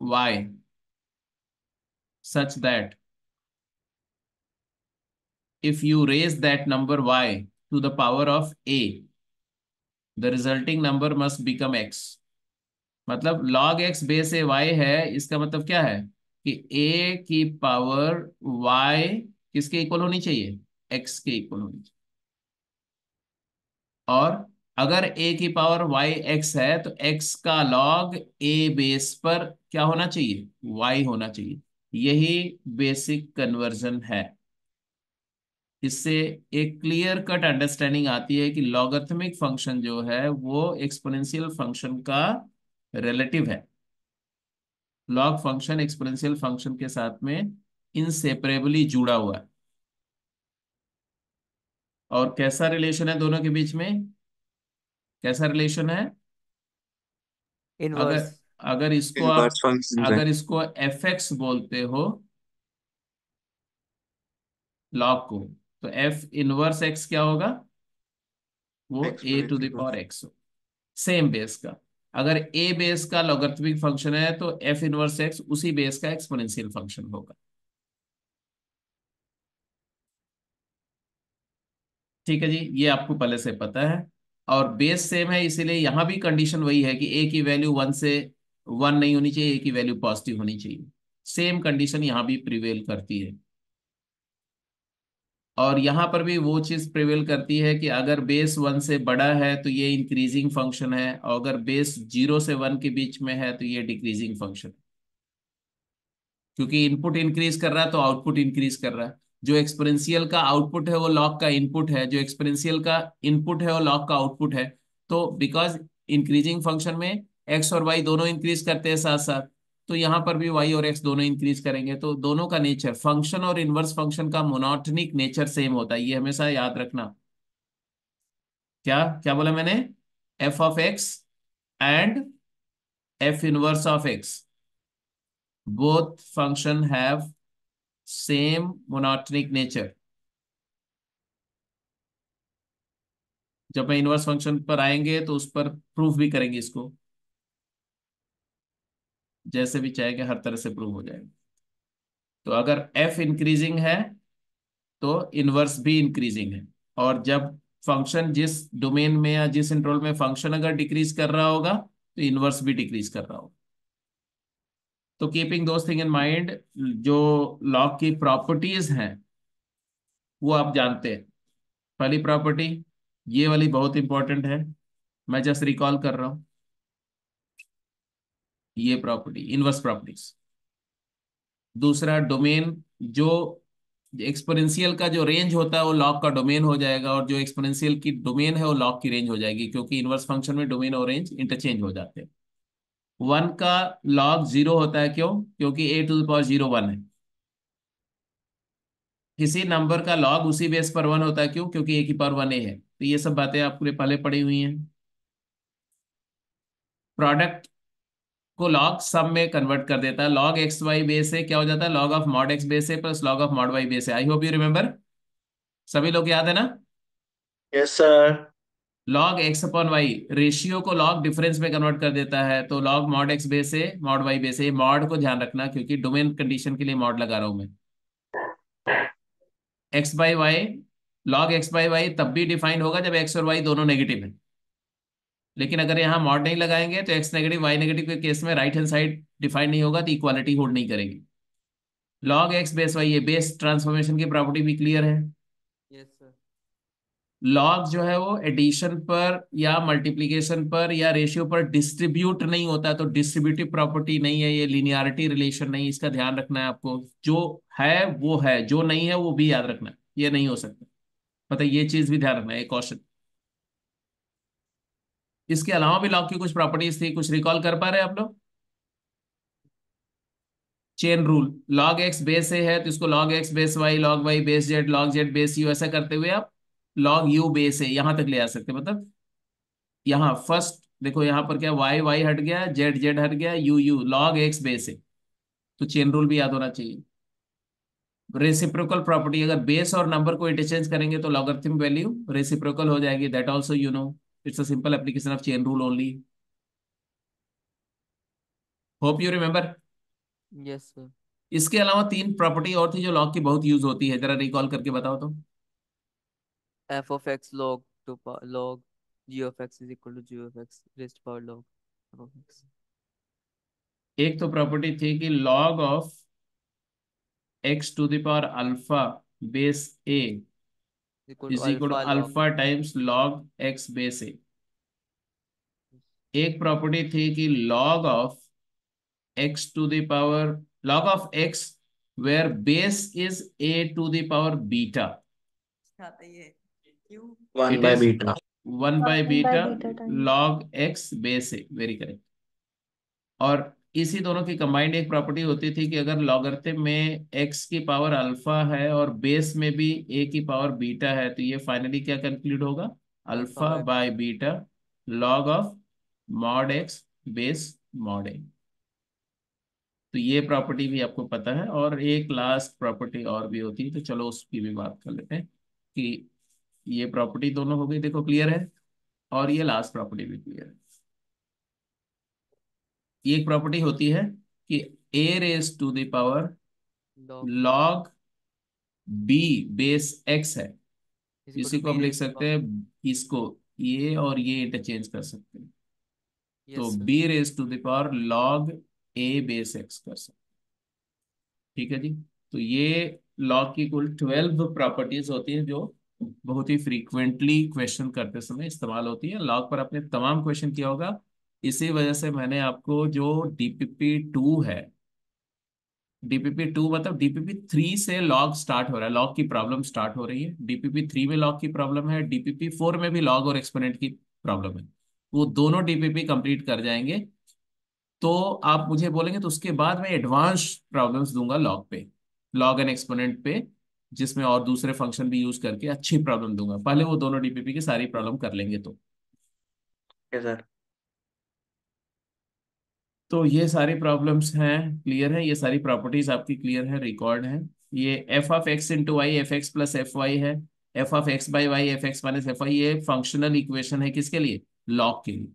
y such that if you raise that number y to the power of a, the resulting number must become x। मतलब log x बेस ए y है, इसका मतलब क्या है कि a की पावर y किसके इक्वल होनी चाहिए? x के इक्वल होनी चाहिए। और अगर a की पावर y x है तो x का log a बेस पर क्या होना चाहिए? y होना चाहिए। यही बेसिक कन्वर्जन है। इससे एक क्लियर कट अंडरस्टैंडिंग आती है कि लॉगरिथमिक फंक्शन जो है वो एक्सपोनेंशियल फंक्शन का रिलेटिव है। लॉग फंक्शन एक्सपोनेंशियल फंक्शन के साथ में इनसेपरेबली जुड़ा हुआ है। और कैसा रिलेशन है दोनों के बीच में? कैसा रिलेशन है? इनवर्स। अगर अगर इसको आप इनवर्स फंक्शन है। अगर इसको एफ एक्स बोलते हो लॉग को, तो एफ इनवर्स एक्स क्या होगा? वो a to the exponential. Power x. Same base का। अगर ए बेस का लॉगरिथमिक फंक्शन है तो एफ इनवर्स एक्स उसी बेस का एक्सपोनेंशियल फंक्शन होगा। ठीक है जी, ये आपको पहले से पता है। और बेस सेम है, इसीलिए यहां भी कंडीशन वही है कि ए की वैल्यू 1 नहीं होनी चाहिए, ए की वैल्यू पॉजिटिव होनी चाहिए। सेम कंडीशन यहां भी प्रिवेल करती है। और यहां पर भी वो चीज प्रिवेल करती है कि अगर बेस 1 से बड़ा है तो ये इंक्रीजिंग फंक्शन है, और अगर बेस 0 से 1 के बीच में है तो ये डिक्रीजिंग फंक्शन है। क्योंकि इनपुट इंक्रीज कर रहा है तो आउटपुट इंक्रीज कर रहा है। जो एक्सपोनेंशियल का आउटपुट है वो लॉग का इनपुट है, जो एक्सपोनेंशियल का इनपुट है वो लॉग का आउटपुट है। तो बिकॉज इंक्रीजिंग फंक्शन में एक्स और वाई दोनों इंक्रीज करते हैं साथ साथ, तो यहाँ पर भी वाई और एक्स दोनों इंक्रीज करेंगे, तो दोनों का नेचर, फंक्शन और इनवर्स फंक्शन का मोनोटोनिक नेचर सेम होता है, ये हमेशा याद रखना। क्या क्या बोला मैंने? F of x and F inverse of x, both function have same monotonic nature। जब मैं इनवर्स फंक्शन पर आएंगे तो उस पर प्रूफ भी करेंगे इसको, जैसे भी चाहेंगे हर तरह से प्रूव हो जाएगा। तो अगर f इंक्रीजिंग है तो इनवर्स भी इंक्रीजिंग है। और जब फंक्शन जिस डोमेन में या जिस इंटरवल में फंक्शन अगर डिक्रीज कर रहा होगा तो इनवर्स भी डिक्रीज कर रहा होगा। तो keeping those thing in mind, जो लॉग की प्रॉपर्टीज हैं वो आप जानते हैं। पहली प्रॉपर्टी ये वाली बहुत इंपॉर्टेंट है, मैं जस्ट रिकॉल कर रहा हूं। ये प्रॉपर्टी इनवर्स प्रॉपर्टीज। दूसरा डोमेन, जो एक्सपोनेंशियल का जो रेंज होता है वो लॉग का डोमेन हो जाएगा, और जो एक्सपोनेंशियल की डोमेन है वो लॉग की रेंज हो जाएगी, क्योंकि इनवर्स फंक्शन में डोमेन और रेंज इंटरचेंज हो जाते हैं। 1 का लॉग 0 होता है, क्यों? क्योंकि ए टू द पावर 0 1 है। किसी नंबर का लॉग उसी बेस पर 1 होता है, क्यों? क्योंकि ए की पावर 1 ए है। तो ये सब बातें आपने पहले पढ़ी हुई हैं। प्रोडक्ट को लॉग सम में कन्वर्ट कर देता है। लॉग एक्स वाई बेस से क्या हो जाता है? Log of mod x base से plus log of mod y base से। I hope you remember. सभी लोग याद है ना? Yes sir. Log x upon y ratio को लॉग डिफरेंस में कन्वर्ट कर देता है, तो लॉग मॉड एक्स बेस से मॉड वाई बेस से। मॉड को ध्यान रखना क्योंकि डोमेन कंडीशन के लिए मॉड लगा रहा हूं मैं। X by y log x by y तब भी डिफाइंड होगा जब एक्स और वाई दोनों नेगेटिव है, लेकिन अगर यहाँ मॉड नहीं लगाएंगे तो एक्स नेगेटिव वाई नेगेटिव के केस में राइट हैंड साइड डिफाइंड नहीं होगा, तो इक्वालिटी होल्ड नहीं करेगी। लॉग एक्स बेस वाई, ये बेस ट्रांसफॉर्मेशन की प्रॉपर्टी भी क्लियर है। Yes sir. लॉग जो है वो एडिशन पर या मल्टीप्लिकेशन पर या रेशियो पर डिस्ट्रीब्यूट नहीं होता, तो डिस्ट्रीब्यूटिव प्रॉपर्टी नहीं है, ये लिनियरिटी रिलेशन नहीं, इसका ध्यान रखना है आपको। जो है वो है, जो नहीं है वो भी याद रखना है, ये नहीं हो सकता। पता है, ये चीज भी ध्यान रखना है, एक क्वेश्चन। इसके अलावा भी लॉग की कुछ प्रॉपर्टीज थी, कुछ रिकॉल कर पा रहे हैं आप लोग? Chain rule, log x base a है तो इसको log x base y, log y base z, log z base u, ऐसा करते हुए आप लॉग यू बेस ए यहां तक ले आ सकते हैं। मतलब यहाँ फर्स्ट देखो, यहाँ पर क्या, वाई वाई हट गया, जेड जेड हट गया, you you, log x base है, तो चेन रूल भी याद होना चाहिए। रेसिप्रोकल प्रॉपर्टी, अगर बेस और नंबर को इंटरचेंज करेंगे तो लॉगरिथम वैल्यू रेसिप्रोकल हो जाएगी, that also you know, it's a simple application of chain rule only. Hope you remember. Yes sir. इसके अलावा तीन प्रॉपर्टी और थी जो लॉग की बहुत यूज होती है, जरा रिकॉल करके बताओ तो। F of x log to log g of x is equal to g of x raised power log f of x एक तो प्रॉपर्टी थी कि log of x to the power alpha base a equal to is equal to alpha log. Alpha times log x base a. एक प्रॉपर्टी थी कि log of x to the power, log of x where base is a to the power beta, आता ही है क्यों। One it by is beta. 1 by one by beta beta time. log x base a, very correct. और इसी दोनों की कंबाइंड एक प्रॉपर्टी होती थी कि अगर लॉगरिथम में x की पावर अल्फा है और बेस में भी a की पावर बीटा है, तो ये फाइनली क्या कंक्लूड होगा, alpha alpha by by beta log of mod x base mod a। तो ये प्रॉपर्टी भी आपको पता है, और एक लास्ट प्रॉपर्टी और भी होती है, तो चलो उसकी भी बात कर लेते हैं कि ये प्रॉपर्टी दोनों हो गई, देखो क्लियर है, और ये लास्ट प्रॉपर्टी भी क्लियर है। ये एक प्रॉपर्टी होती है कि a raise to the power log b log b base x है, इज इक्वल इसी टू को बी हम लिख रेस्ट सकते पावर। हैं, इसको ये और ये इंटरचेंज कर सकते हैं, तो yes sir. B raised to the power log a base x कर सकते हैं। ठीक है जी। तो ये लॉग की कुल 12 प्रॉपर्टीज होती हैं जो बहुत ही फ्रीक्वेंटली क्वेश्चन करते समय इस्तेमाल होती है। लॉग पर आपने तमाम क्वेश्चन किया होगा, इसी वजह से मैंने आपको जो DPP2 है, DPP2 मतलब DPP3 से लॉग स्टार्ट हो रहा है, लॉग की प्रॉब्लम स्टार्ट हो रही है, DPP3 में लॉग की प्रॉब्लम है, DPP4 में भी लॉग और एक्सपोनेंट की प्रॉब्लम है। वो दोनों DPP कंप्लीट कर जाएंगे तो आप मुझे बोलेंगे, तो उसके बाद मैं एडवांस प्रॉब्लम्स दूंगा लॉग पे, लॉग एंड एक्सपोनेंट पे, जिसमें और दूसरे फंक्शन भी यूज करके अच्छी प्रॉब्लम दूंगा। पहले वो दोनों DPP की सारी प्रॉब्लम कर लेंगे ओके सर। तो ये सारी प्रॉब्लम्स हैं, क्लियर है, ये सारी प्रॉपर्टीज आपकी क्लियर है, रिकॉर्ड है। ये f of x into y f x plus f y है, f of x by y f x minus f y, ये फंक्शनल इक्वेशन है किसके लिए, लॉग के लिए।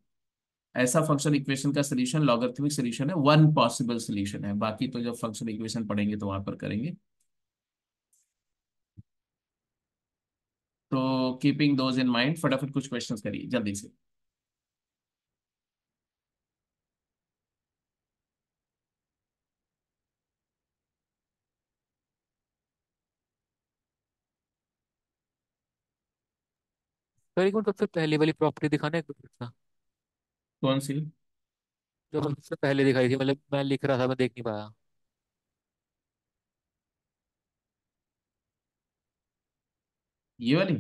ऐसा फंक्शनल इक्वेशन का सोल्यूशन लॉगरिथमिक सोल्यूशन है, वन पॉसिबल सोल्यूशन है, बाकी तो जब फंक्शनल इक्वेशन पढ़ेंगे तो वहां पर करेंगे। तो कीपिंग दोज इन माइंड फटाफट कुछ क्वेश्चंस करिए जल्दी से। सर एक मिनट, सबसे पहले वाली प्रॉपर्टी दिखाना एक बार। कौन सी? जो सबसे पहले दिखाई थी, मतलब मैं लिख रहा था, मैं देख नहीं पाया। ये वाली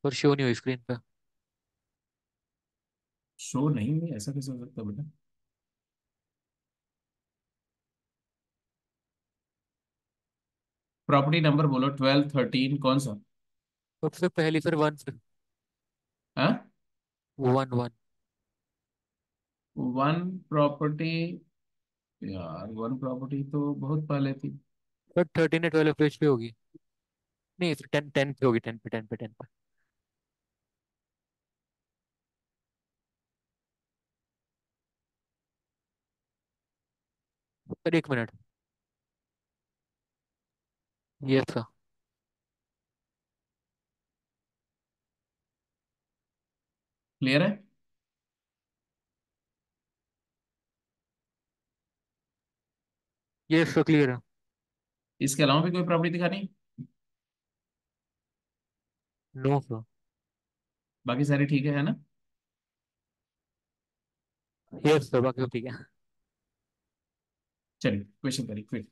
और शो नहीं हुई स्क्रीन पे। शो नहीं हुई, ऐसा कैसे हो सकता है बेटा? प्रॉपर्टी नंबर बोलो, 12 13 कौन सा? सबसे पहली सर वन से। हाँ, वन वन। वन प्रॉपर्टी, यार वन प्रॉपर्टी तो बहुत पहले थी। सर 13 या 12 पेज पे होगी। नहीं सर, 10 10 पे होगी, 10 पे 10 पे 10 पे। सर एक मिनट। Yes sir. क्लियर है? यस सर क्लियर है। इसके अलावा भी कोई प्रॉपर्टी दिखानी? No sir. बाकी सारी ठीक है ना? यस सर बाकी सब ठीक है। चलिए क्वेश्चन करिए क्विक।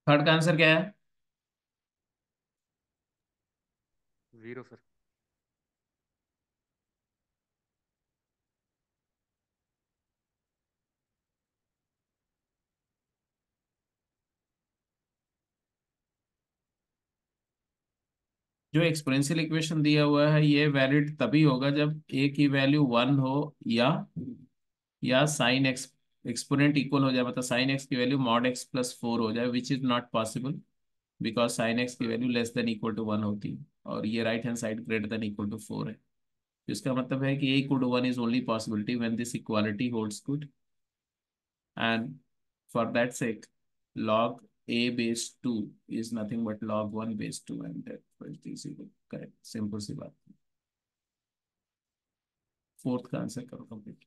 थर्ड का आंसर क्या है? 0 सर। जो एक्सपोनेंशियल इक्वेशन दिया हुआ है ये वैलिड तभी होगा जब ए की वैल्यू 1 हो, या साइन एक्स एक्सपोनेंट इक्वल हो जाए, मतलब साइन एक्स की वैल्यू मॉड एक्स प्लस 4 हो जाए, which is not possible because sine x की value less than equal to 1 होती है, और ये right hand side greater than equal to 4 है। तो इसका मतलब है कि a equal to 1 is only possibility when this equality holds good, and for that sake log a base 2 is nothing but log 1 base 2, and that is equal correct, simple सी बात। फोर्थ का आंसर करो कंप्लीट।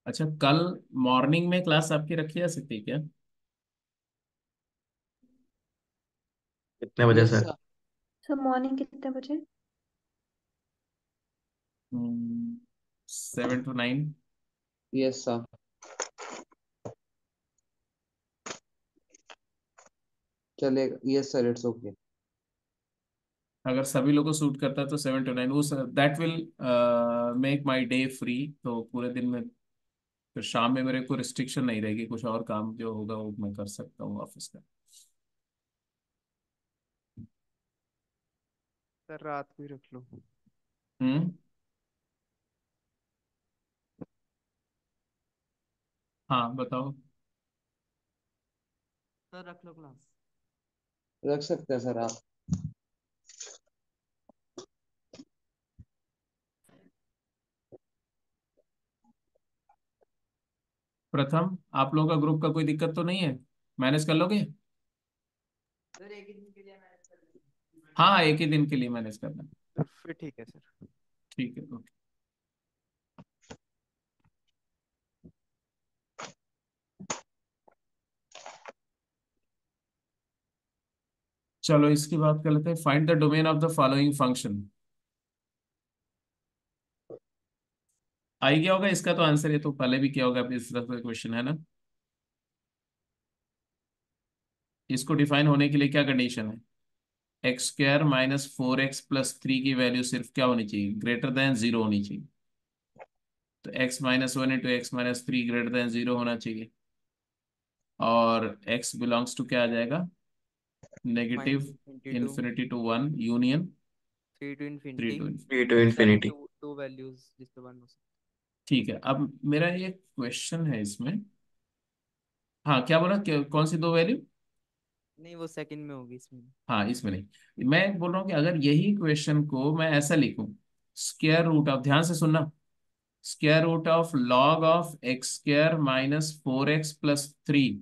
अच्छा, कल मॉर्निंग में क्लास आपकी रखी जा सकती है क्या? कितने बजे yes sir? Sir. Sir morning कितने बजे? 7 to 9। Yes sir. चलेगा, यस सर, इट्स ओके। अगर सभी लोगों को सूट करता है तो 7 to 9, वो that will make my day free, तो पूरे दिन में फिर शाम में मेरे को रिस्ट्रिक्शन नहीं रहेगी, कुछ और काम जो होगा वो मैं कर सकता हूँ ऑफिस का। सर रात को ही रख लो। हम्म। हाँ बताओ। सर रख लो क्लास। रख सकते हैं सर आप। प्रथम, आप लोगों का ग्रुप का कोई दिक्कत तो नहीं है? मैनेज कर लोगे? सर एक ही दिन के लिए मैनेज कर लेंगे। हाँ, एक ही दिन के लिए मैनेज करना है। तो फिर ठीक है सर। ठीक है, ओके। चलो इसकी बात कर लेते हैं। Find the domain of the following function. आई गया होगा इसका तो आंसर, ये तो पहले भी किया होगा, इस तरह का क्वेश्चन है ना। इसको डिफाइन होने के लिए क्या कंडीशन है? x² - 4x + 3 की वैल्यू सिर्फ क्या होनी चाहिए? ग्रेटर देन 0 होनी चाहिए। तो x-1 into x-3 greater than 0 होना चाहिए, और x बिलोंग्स टू क्या आ जाएगा? Negative -22। Infinity to 1 union 3 to 3 infinity, to 3 to having infinity. two values जिस पे 1 हो सकता ठीक है। अब मेरा एक क्वेश्चन है इसमें। हाँ, क्या बोला, कौन सी दो वैल्यू? है। नहीं, वो सेकंड में होगी इसमें। हाँ, इसमें नहीं। मैं बोल रहा हूँ कि अगर यही क्वेश्चन को मैं ऐसा लिखूं, स्क्वायर रूट ऑफ, ध्यान से सुनना, square root of log of x square minus 4x+3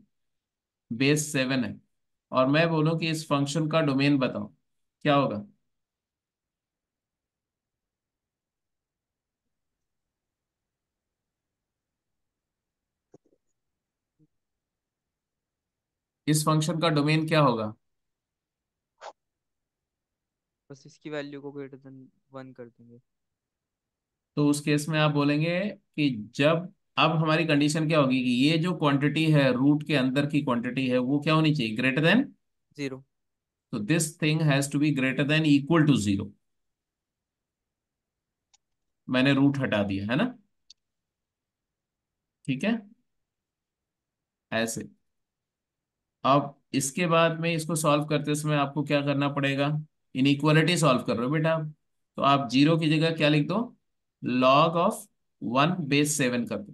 base 7 है, और मैं बोलूं कि इस फंक्शन का डोमेन बताओ, क्या होगा? इस फंक्शन का डोमेन क्या होगा? बस इसकी वैल्यू को ग्रेटर देन 1 कर देंगे। तो उस केस में आप बोलेंगे कि जब, अब हमारी कंडीशन क्या होगी कि ये जो क्वांटिटी है रूट के अंदर की क्वांटिटी है वो क्या होनी चाहिए? Greater than 0। तो this thing has to be greater than equal to 0। मैंने रूट हटा दिया है ना, ठीक है, ऐसे। अब इसके बाद में इसको सॉल्व करते समय आपको क्या करना पड़ेगा? इनइक्वालिटी सॉल्व कर रहे हो बेटा आप, तो आप 0 की जगह क्या लिख दो? लॉग ऑफ 1/7 कर दो।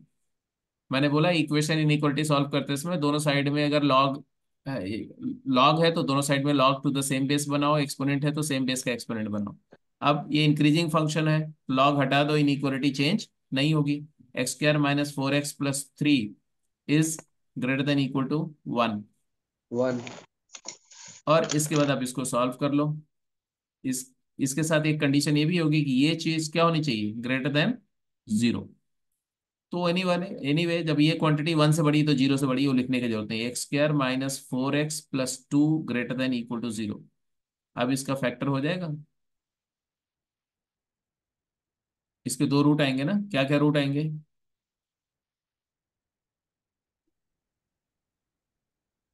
मैंने बोला इक्वेशन इनइक्वालिटी सॉल्व करते समय दोनों साइड में अगर लॉग है तो दोनों साइड में log to the same base बनाओ, एक्सपोनेंट है तो सेम बेस का एक्सपोनेंट बनाओ। अब ये इंक्रीजिंग फंक्शन है, लॉग हटा दो, इनइक्वालिटी चेंज नहीं होगी। x² - 4x+3 is greater than equal to 1। 1। और इसके बाद आप इसको सॉल्व कर लो। इस इसके साथ एक कंडीशन ये भी होगी कि ये चीज क्या होनी चाहिए? Greater than 0। तो एनीवे जब ये क्वांटिटी 1 से बड़ी तो 0 से बड़ी, वो लिखने की जरूरत नहीं। x² - 4x+2 greater than equal to 0। अब इसका फैक्टर हो जाएगा। इसके दो रूट आएंगे ना, क्या क्या रूट आएंगे?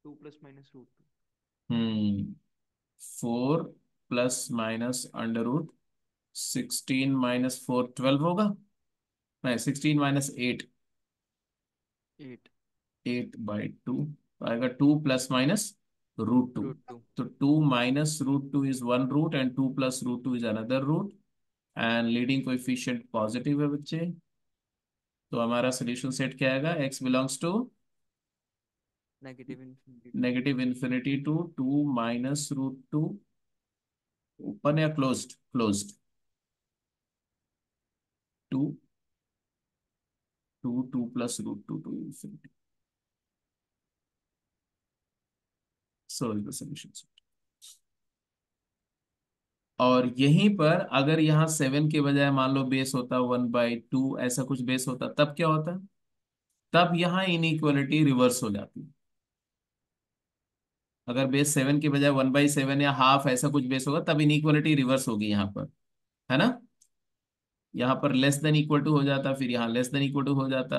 2 प्लस माइनस रूट 2। 4 + -√16 - 4 12 नहीं, 16 - 8, 8 8/2 तो आएगा 2 ± √2। रूट 2। तो 2 - √2 is 1 root and 2 + √2 is another root, and leading coefficient positive है बच्चे। तो हमारा सोल्यूशन सेट क्या आएगा? x belongs to negative infinity -∞ to 2 - √2, open या closed? Closed. 2 2 + √2 to infinity. So is the solution. और यहीं पर अगर यहाँ 7 के बजाय मान लो बेस होता 1/2, ऐसा कुछ बेस होता, तब क्या होता? तब यहाँ इनइक्वालिटी रिवर्स हो जाती। अगर बेस 7 के बजाय 1/7 या हाफ ऐसा कुछ बेस होगा तब इनइक्वालिटी रिवर्स होगी यहाँ पर, है ना। यहाँ पर लेस देन इक्वल टू हो जाता, फिर यहाँ लेस देन इक्वल टू हो जाता,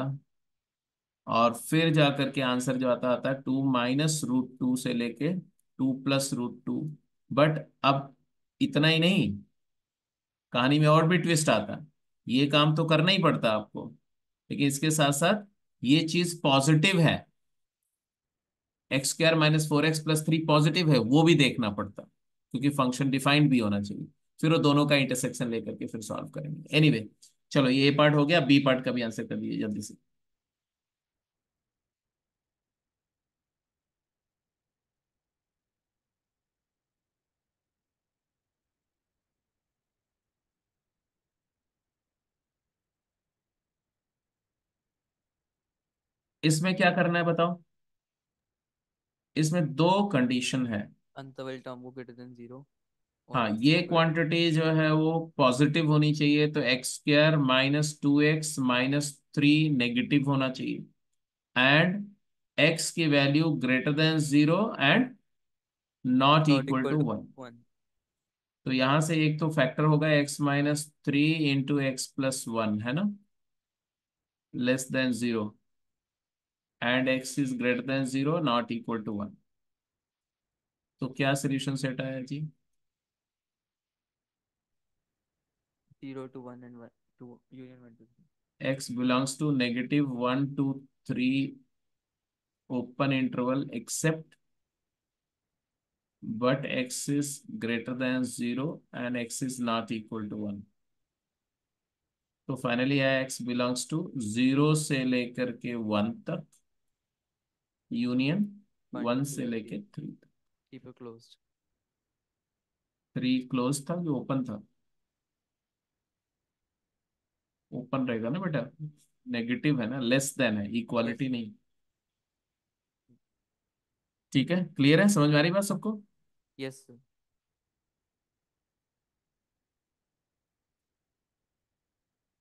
और फिर जाकर के आंसर जो आता आता 2 - √2 से लेके 2 + √2। बट अब इतना ही नहीं, कहानी में और भी ट्विस्ट आता है। ये काम तो करना ही पड़ता आपको, लेकिन इसके साथ साथ ये चीज पॉजिटिव है, x² - 4x+3 पॉजिटिव है, वो भी देखना पड़ता, क्योंकि फंक्शन डिफाइंड भी होना चाहिए। फिर वो दोनों का इंटरसेक्शन लेकर के फिर सॉल्व करेंगे। एनीवे चलो, ये पार्ट हो गया, बी पार्ट का भी आंसर कर दिए जल्दी से। इसमें क्या करना है बताओ? इसमें दो कंडीशन है। अंत वाली टर्म को ग्रेटर देन 0 और हाँ, x ये को ग्रेटर देन क्वांटिटी जो है वो पॉजिटिव होनी चाहिए, तो x² - 2x - 3 नेगेटिव होना चाहिए, एंड x की value greater than 0 and not not equal equal to to 1। 1। तो यहां से एक तो फैक्टर होगा x - 3 इंटू x+1, है ना, less than 0, and x is greater than 0 not equal to 1। तो क्या सोल्यूशन सेट आया जी? 0 to 1 and 1 to union 1 to 3। x belongs to -1 to 3 open interval except but x is greater than 0 and x is not equal to 1। तो फाइनली आया एक्स बिलोंग्स टू 0 से लेकर के 1 तक, यूनियन वन 1 टू से लेके थ्री 3 तक। Keep it closed. 3 क्लोज था कि ओपन था? ओपन रहेगा ना बेटा, नेगेटिव है ना, लेस देन है, यस। इक्वालिटी नहीं। ठीक है, क्लियर है, समझ में आ रही बात सबको? यस।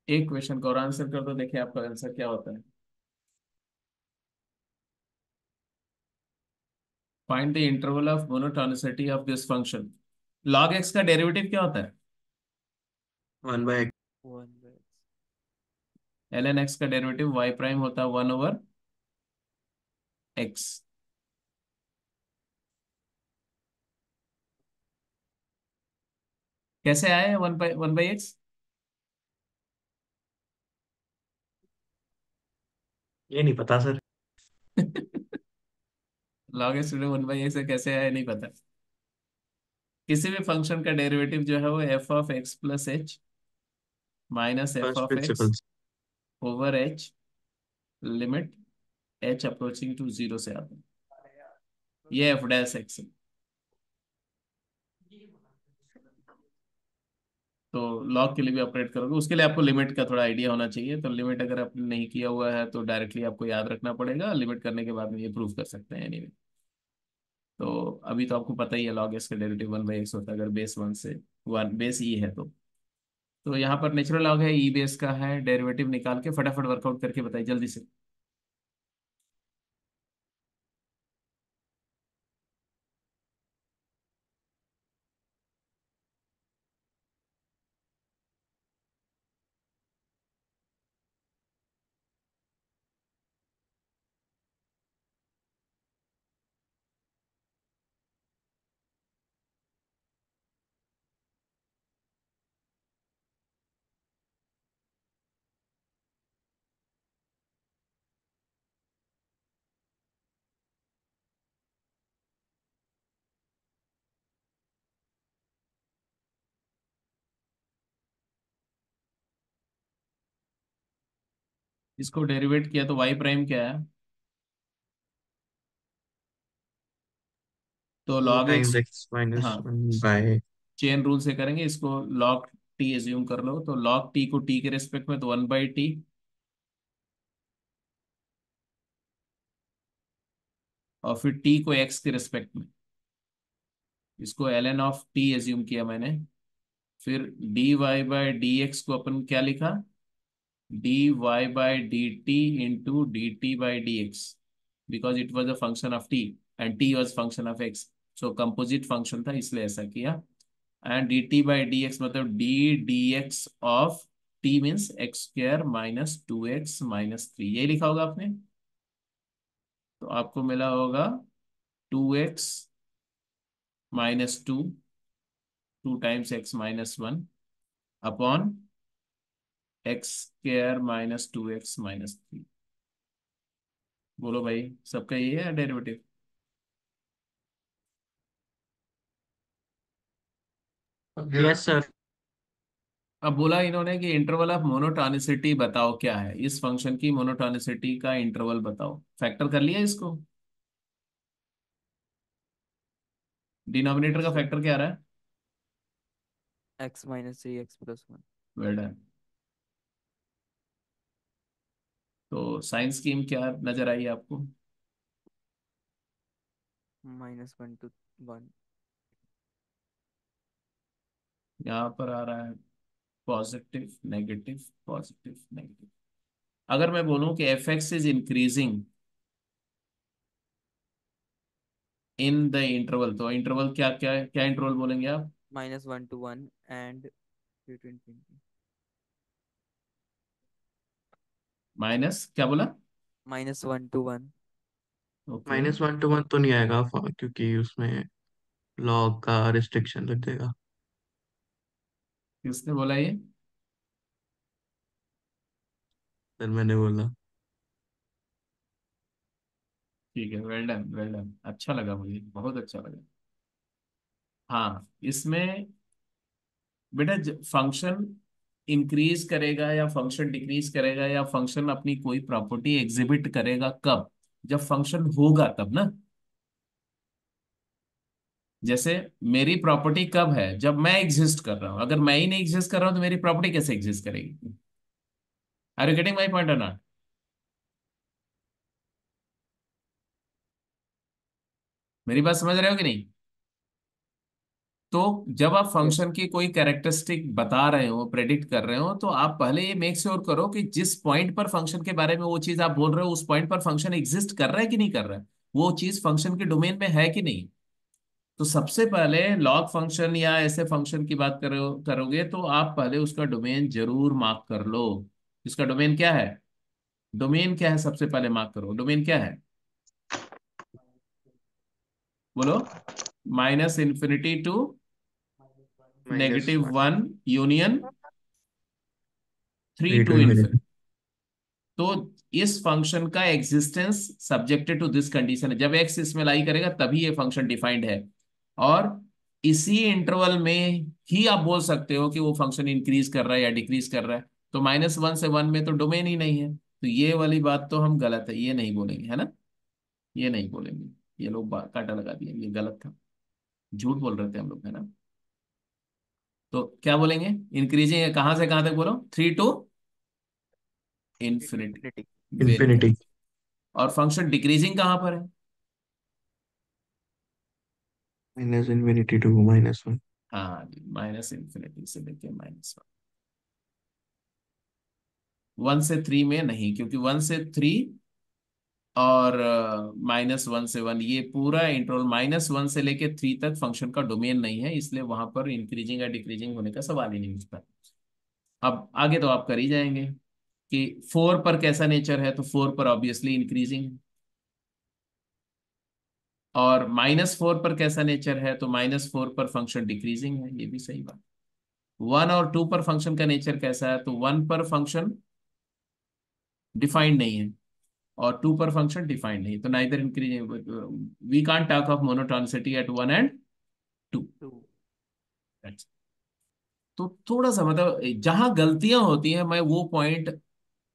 एक क्वेश्चन का और आंसर कर दो, देखिए आपका आंसर क्या होता है। Find the interval of monotonicity of this function. log x का डेरिवेटिव क्या होता है? 1/x। One by ln x का डेरिवेटिव y प्राइम होता है 1/x। कैसे आया है 1/x? ये नहीं पता सर। log x 1/x से कैसे आया नहीं पता। किसी भी फंक्शन का डेरिवेटिव जो है वो f of x plus h minus f first of x principles. Over h, limit h approaching to 0 से आता है। ये एफ डैश एक्स है। तो लॉग के लिए भी ऑपरेट करोगे, उसके लिए आपको लिमिट का थोड़ा आइडिया होना चाहिए। तो लिमिट अगर आपने नहीं किया हुआ है तो डायरेक्टली आपको याद रखना पड़ेगा, लिमिट करने के बाद में ये प्रूव कर सकते हैं एनीवे। तो अभी तो आपको पता ही है लॉग एस का डेरिवेटिव 1/x होता है अगर बेस 1 से 1 बेस ई है तो यहाँ पर नेचुरल लॉग है, ई बेस का है, डेरिवेटिव निकाल के फटाफट वर्कआउट करके बताइए जल्दी से। इसको डेरिवेट किया तो वाई प्राइम क्या है? तो two log times x, x minus हाँ, 1/। चेन रूल से करेंगे इसको। लॉग टी एज्यूम कर लो, तो लॉग टी को टी के रिस्पेक्ट में तो 1/t, और फिर टी को एक्स के रिस्पेक्ट में, इसको ln ऑफ टी एज्यूम किया मैंने। फिर dy बाय dx को अपन क्या लिखा? dy by dt into dt by dx, because it was a function of t and t was function of x। So composite function था इसलिए ऐसा किया। एंड dt बाई dx मतलब d dx of t means x square minus 2x-3, यही लिखा होगा आपने। तो आपको मिला होगा 2x-2, 2 times x-1 upon x² - 2x-3। बोलो भाई, सबका यही है डेरिवेटिव? Yes sir. अब बोला इन्होंने कि इंटरवल ऑफ मोनोटोनिसिटी बताओ क्या है, इस फंक्शन की मोनोटोनिसिटी का इंटरवल बताओ। फैक्टर कर लिया इसको? डिनोमिनेटर का सर। फैक्टर क्या आ रहा है? X minus 3 x plus 1। Well done. तो साइंस स्कीम क्या नजर आई आपको? -1 to 1। यहाँ पर आ रहा है पॉजिटिव नेगेटिव, पॉजिटिव नेगेटिव। अगर मैं बोलूं कि F x is increasing in the interval, तो इंटरवल क्या क्या क्या इंटरवल बोलेंगे आप? -1 to 1 एंड between 20। माइनस क्या बोला? -1 to 1। ओके। -1 to 1 तो नहीं आएगा क्योंकि उसमें लॉग का रिस्ट्रिक्शन लग जाएगा। किसने बोला ये? सर मैंने बोला। ठीक है, वेल डन वेल डन, अच्छा लगा मुझे, बहुत अच्छा लगा। हाँ, इसमें बेटा फंक्शन इंक्रीज करेगा या फंक्शन डिक्रीज करेगा या फंक्शन अपनी कोई प्रॉपर्टी एग्जिबिट करेगा कब? जब फंक्शन होगा तब ना। जैसे मेरी प्रॉपर्टी कब है? जब मैं एग्जिस्ट कर रहा हूं। अगर मैं ही नहीं एग्जिस्ट कर रहा हूं तो मेरी प्रॉपर्टी कैसे एग्जिस्ट करेगी? Are you getting my point और नॉट? मेरी बात समझ रहे हो कि नहीं? तो जब आप यस। फंक्शन की कोई कैरेक्टरिस्टिक बता रहे हो, प्रेडिक्ट कर रहे हो, तो आप पहले ये मेक श्योर करो कि जिस पॉइंट पर फंक्शन के बारे में वो चीज आप बोल रहे हो उस पॉइंट पर फंक्शन एग्जिस्ट कर रहा है कि नहीं कर रहा है, वो चीज फंक्शन के डोमेन में है कि नहीं। तो सबसे पहले लॉग फंक्शन या ऐसे फंक्शन की बात करोगे तो आप पहले उसका डोमेन जरूर मार्क कर लो। इसका डोमेन क्या है? डोमेन क्या है सबसे पहले मार्क करो। डोमेन क्या है? बोलो। Minus infinity to minus negative one, one union three three to to infinity. Infinity. तो इस फंक्शन का existence subjected to this condition है। जब एक्स इसमें लाई करेगा तभी ये फंक्शन डिफाइंड है। और इसी इंटरवल में ही आप बोल सकते हो कि वो फंक्शन इंक्रीज कर रहा है या डिक्रीज कर रहा है। तो -1 से 1 में तो डोमेन ही नहीं है, तो ये वाली बात तो हम गलत है, ये नहीं बोलेंगे, है ना? ये नहीं बोलेंगे। ये लोग काटा लगा दिए, ये गलत था। झूठ बोल रहे थे हम लोग, है ना? तो क्या बोलेंगे? इंक्रीजिंग कहाँ से कहाँ तक बोलो? 3 to infinity. Infinity. Very good. Infinity. और फंक्शन डिक्रीजिंग कहाँ पर है? Minus infinity to minus one. हाँ जी, माइनस इन्फिनिटी से लेके -1 से 3 में नहीं, क्योंकि 1 से 3 और -1 से 1, ये पूरा इंटरवल -1 से लेके 3 तक फंक्शन का डोमेन नहीं है, इसलिए वहां पर इंक्रीजिंग या डिक्रीजिंग होने का सवाल ही नहीं उठता। अब आगे तो आप कर ही जाएंगे कि 4 पर कैसा नेचर है, तो 4 पर ऑब्वियसली इंक्रीजिंग। और -4 पर कैसा नेचर है, तो -4 पर फंक्शन डिक्रीजिंग है, ये भी सही बात। 1 और 2 पर फंक्शन का नेचर कैसा है, तो 1 पर फंक्शन डिफाइंड नहीं है और 2 पर फंक्शन डिफाइंड नहीं, तो neither increasing. We can't talk of monotonicity at 1 and 2। Two. तो थोड़ा सा मतलब जहां गलतियां होती हैं, मैं वो पॉइंट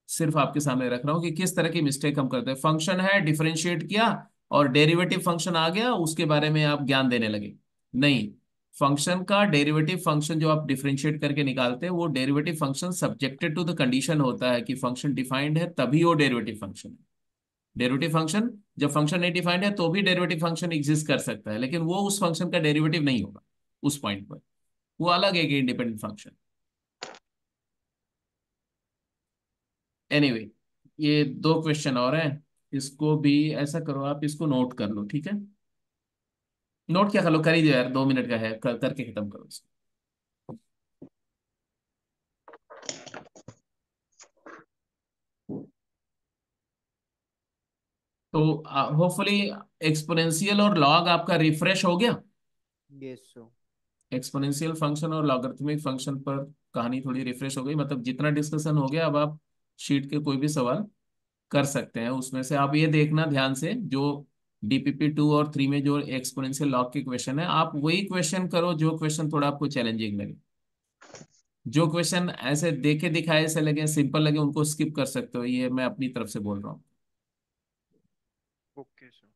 सिर्फ आपके सामने रख रहा हूं कि किस तरह की मिस्टेक हम करते हैं। फंक्शन है, डिफरेंशिएट किया और डेरिवेटिव फंक्शन आ गया, उसके बारे में आप ज्ञान देने लगे। नहीं, फंक्शन का डेरिवेटिव फंक्शन जो आप डिफरेंशिएट करके निकालते हैं, वो derivative function subjected to the condition होता है कि फंक्शन डिफाइंड है, तभी वो डेरिवेटिव फंक्शन है। डेरिवेटिव फंक्शन, जब फंक्शन नहीं डिफाइंड है तो भी डेरिवेटिव फंक्शन एग्जिस्ट कर सकता है, लेकिन वो उस फंक्शन का डेरिवेटिव नहीं होगा उस पॉइंट पर। वो अलग है कि इंडिपेंडेंट फंक्शन। एनीवे, ये 2 क्वेश्चन और हैं। इसको भी ऐसा करो, आप इसको नोट कर लो, ठीक है? नोट क्या कर लो, कर ही दो यार, 2 मिनट का है, करके खत्म करो इसको। तो होपफुली एक्सपोनेंशियल और लॉग आपका रिफ्रेश हो गया। Yes so. एक्सपोनेंशियल फंक्शन और लॉगरिथमिक फंक्शन पर कहानी थोड़ी रिफ्रेश हो गई, मतलब जितना डिस्कशन हो गया, अब आप शीट के कोई भी सवाल कर सकते हैं। उसमें से आप ये देखना ध्यान से, जो DPP 2 और 3 में जो एक्सपोनेंशियल लॉग के क्वेश्चन है, आप वही क्वेश्चन करो जो क्वेश्चन थोड़ा आपको चैलेंजिंग लगे। जो क्वेश्चन ऐसे देखे दिखाए से लगे, सिंपल लगे, उनको स्किप कर सकते हो, ये मैं अपनी तरफ से बोल रहा हूँ। Okay sir.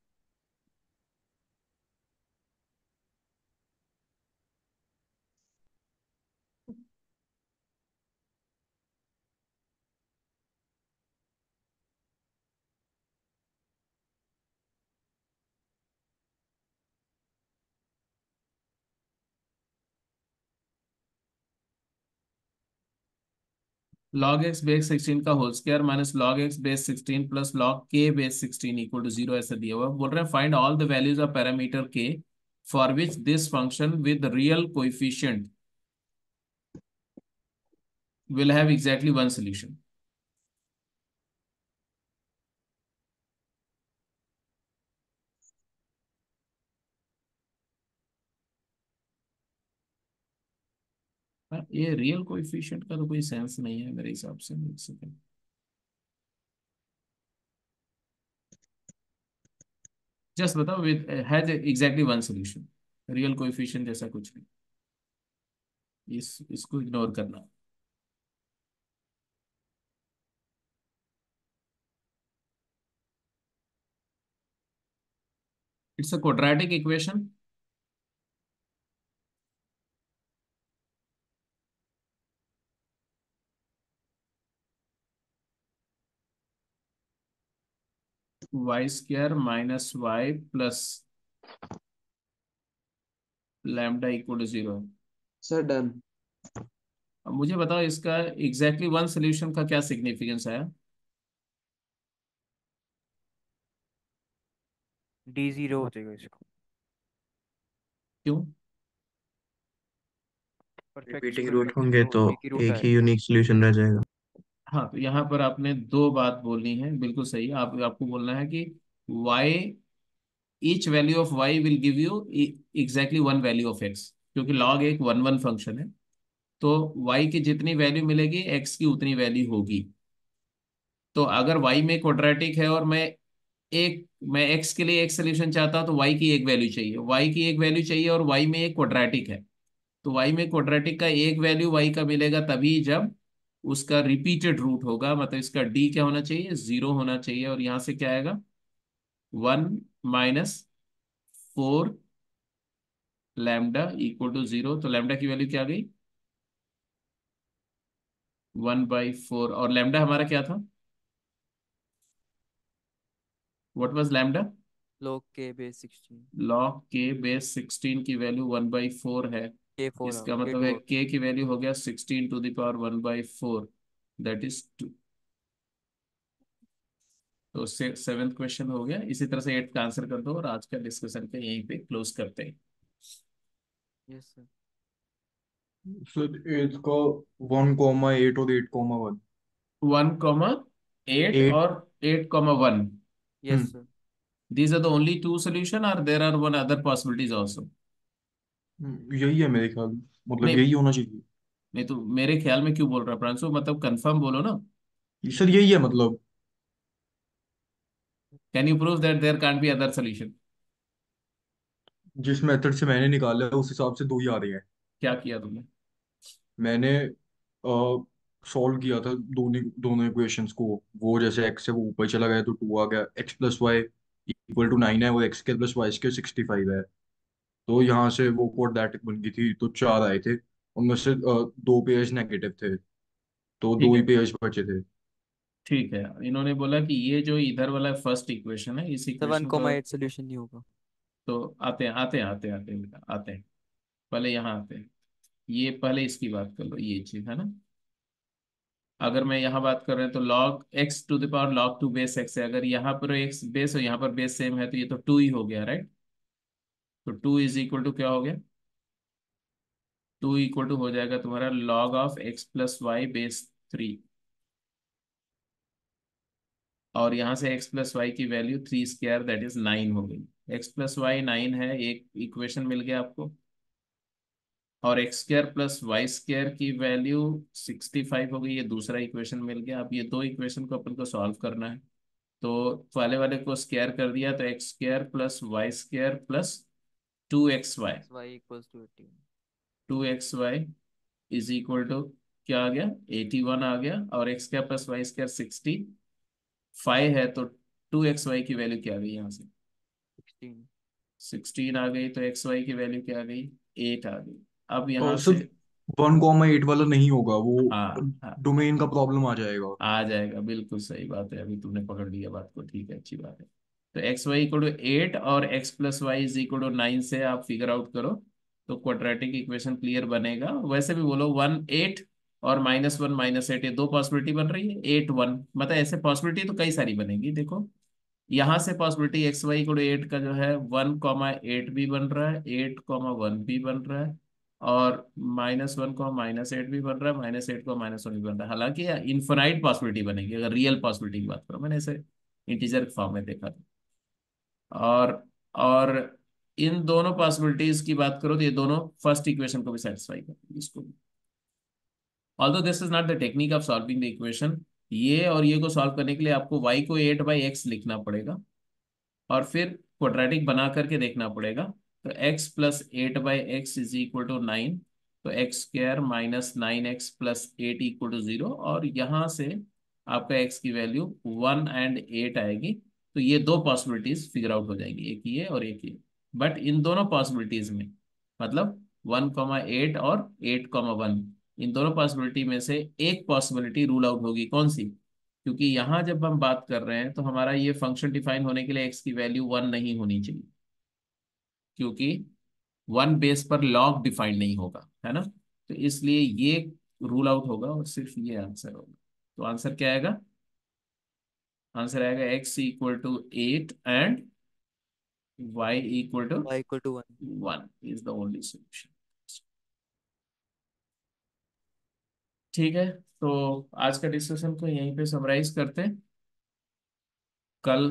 log x base 16 का whole square minus log x base 16 plus log k base 16 equal to 0, ऐसा दिया हुआ। बोल रहे हैं find all the values of parameter k for which this function with real coefficient will have exactly one solution। ये रियल कोएफिशिएंट का तो कोई सेंस नहीं है मेरे हिसाब से। एक सेकंड, जस्ट बताओ, with has exactly one solution. Real coefficient जैसा कुछ नहीं, इसको इग्नोर करना। It's a quadratic equation. Y square minus y plus lambda equal to zero. Sir done. अब मुझे बताओ इसका एग्जैक्टली वन सोल्यूशन का क्या सिग्निफिकेंस आया। D0 हो जाएगा इसको। क्यों? परफेक्ट रिपीटिंग स्क्वायर रूट करते होंगे तो तो एक ही रूट एक ही आएगा। यूनिक सॉल्यूशन रह जाएगा। हाँ, तो यहाँ पर आपने दो बात बोलनी है, बिल्कुल सही। आपको बोलना है कि y, each value of y will give you exactly one value of x, क्योंकि log एक वन वन फंक्शन है। तो y की जितनी वैल्यू मिलेगी x की उतनी वैल्यू होगी। तो अगर y में क्वाड्रेटिक है और मैं x के लिए एक सोल्यूशन चाहता हूँ, तो y की एक वैल्यू चाहिए, y की एक वैल्यू चाहिए, और y में एक क्वाड्रेटिक है। तो y में क्वाड्रेटिक का एक वैल्यू y का मिलेगा तभी जब उसका रिपीटेड रूट होगा, मतलब इसका d क्या होना चाहिए, 0 होना चाहिए। और यहाँ से क्या आएगा, 1 - 4 लैम्डा इक्वल टू 0। तो लैम्डा की वैल्यू क्या आ गई, 1/4। और लैम्डा हमारा क्या था, what was lambda? log k base 16 log k base 16 की वैल्यू 1/4 है। k4 इसका मतलब k2 है हो k की वैल्यू हो गया 16 to the power 1/4, that is 2। तो उससे सेवेंथ क्वेश्चन हो गया। इसी तरह से एट्थ का आंसर कर दो और आज का डिस्कशन पे यहीं पे क्लोज करते हैं। yes sir सर 8 का 1,8 और 8,1। 1,8 8। और 8,1। yes sir These are the only two solution or there are one other possibilities also? यही है मेरे ख्याल, मतलब नहीं यही होना चाहिए। नहीं, तो मेरे ख्याल में क्यों बोल रहा है प्रांशु, मतलब कंफर्म बोलो ना। सर यही है मतलब। Can you prove that there can't be other solution? जिस मेथड से मैंने निकाला है उस हिसाब से दो ही आ रही है। क्या किया तुमने? मैंने सॉल्व किया था दोनों दोनों इक्वेशंस को। वो जैसे एक्स है वो ऊपर चला गया तो 2 आ गया, x plus y equal to 9 है, और एक्स के प्लस वाई के 65 है। तो यहाँ से वो क्वाड्रेटिक बन गई थी, तो 4 आए थे। उनमें से दो पेयर्स नेगेटिव थे, तो ठीक दो ही है, पेयर्स बचे थे। ठीक है। इन्होंने बोला कि ये जो इधर वाला फर्स्ट इक्वेशन है, इस sir इक्वेशन को, 1,8 solution नहीं होगा तो आते हैं आते हैं आते हैं आते हैं बेटा, आते हैं। पहले यहाँ आते हैं, ये पहले इसकी बात कर लो, ये चीज है ना। अगर मैं यहाँ बात कर रहे हैं तो log x to the power log 2 base x है। अगर यहाँ पर x बेस और यहाँ पर बेस सेम है तो ये तो 2 ही हो गया, राइट। तो 2 इज इक्वल टू क्या हो गया, 2 इक्वल टू हो जाएगा तुम्हारा log ऑफ x+y/3। और यहाँ से x+y की वैल्यू 3 स्क्वायर दैट इज 9 हो गई। x+y 9 है, एक इक्वेशन मिल गया आपको। और x² + y² की वैल्यू 65 हो गई, ये दूसरा इक्वेशन मिल गया। अब ये दो इक्वेशन को अपन को सॉल्व करना है। तो पहले वाले को स्क्वायर कर दिया तो x² + y² + 2xy। x y equals to 18 2xy is equal to क्या आ गया, 81 आ गया। और x² + y² 65 है, तो 2xy की वैल्यू क्या आ गई यहाँ से, 16 16 आ गई। तो xy की वैल्यू क्या आ गई, 8 आ गई। अब यहाँ और से, सर 1,8 वाला नहीं होगा वो, हाँ हाँ, डोमेन का प्रॉब्लम आ जाएगा। आ जाएगा, बिल्कुल सही बात है, अभी तुमने पकड़ लिया बात को, ठीक है, अच्छी बात है। तो x y = 8 और x+y = 9 से आप फिगर आउट करो, तो क्वाड्रेटिक इक्वेशन क्लियर बनेगा। वैसे भी बोलो 1 8 और -1 - 8, ये दो पॉसिबिलिटी बन रही है, 8 1, मतलब ऐसे पॉसिबिलिटी तो कई सारी बनेगी। देखो यहाँ से पॉसिबिलिटी x y = 8 का जो है 1,8 भी बन रहा है, 8,1 भी बन रहा है, और -1,-8 भी बन रहा है, -8,-1 भी बन रहा है। हालांकि इनफाइनाइट पॉसिबिलिटी बनेगी अगर रियल पॉसिबिलिटी की बात करो, मैंने इसे इंटीजर फॉर्म में देखा था। और इन दोनों पॉसिबिलिटीज की बात करो तो ये दोनों फर्स्ट इक्वेशन को भी सेटिस्फाई करती है, इसको भी। Although this is not the technique of solving the equation, ये और ये को सॉल्व करने के लिए आपको y को 8/x लिखना पड़ेगा और फिर क्वाड्रेटिक बना करके देखना पड़ेगा तो x plus 8/x is equal to 9, तो x² minus 9x plus 8 equal to 0, और यहाँ से आपका x की वैल्यू 1 एंड 8 आएगी। तो ये दो पॉसिबिलिटीज फिगर आउट हो जाएंगी, एक ये और एक ये। बट इन दोनों पॉसिबिलिटीज में, मतलब 1,8 और 8,1, इन दोनों पॉसिबिलिटी में से एक पॉसिबिलिटी रूल आउट होगी। कौन सी? क्योंकि यहाँ जब हम बात कर रहे हैं तो हमारा ये फंक्शन डिफाइन होने के लिए x की वैल्यू 1 नहीं होनी चाहिए, क्योंकि 1 बेस पर लॉग डिफाइंड नहीं होगा, है ना। तो इसलिए ये रूल आउट होगा और सिर्फ ये आंसर होगा। तो आंसर क्या आएगा? आंसर आएगा x इक्वल टू 8 एंड y equal to y equal to 1। 1 is the only solution. ठीक है, तो आज का डिस्कशन को यहीं पे समराइज करते हैं। कल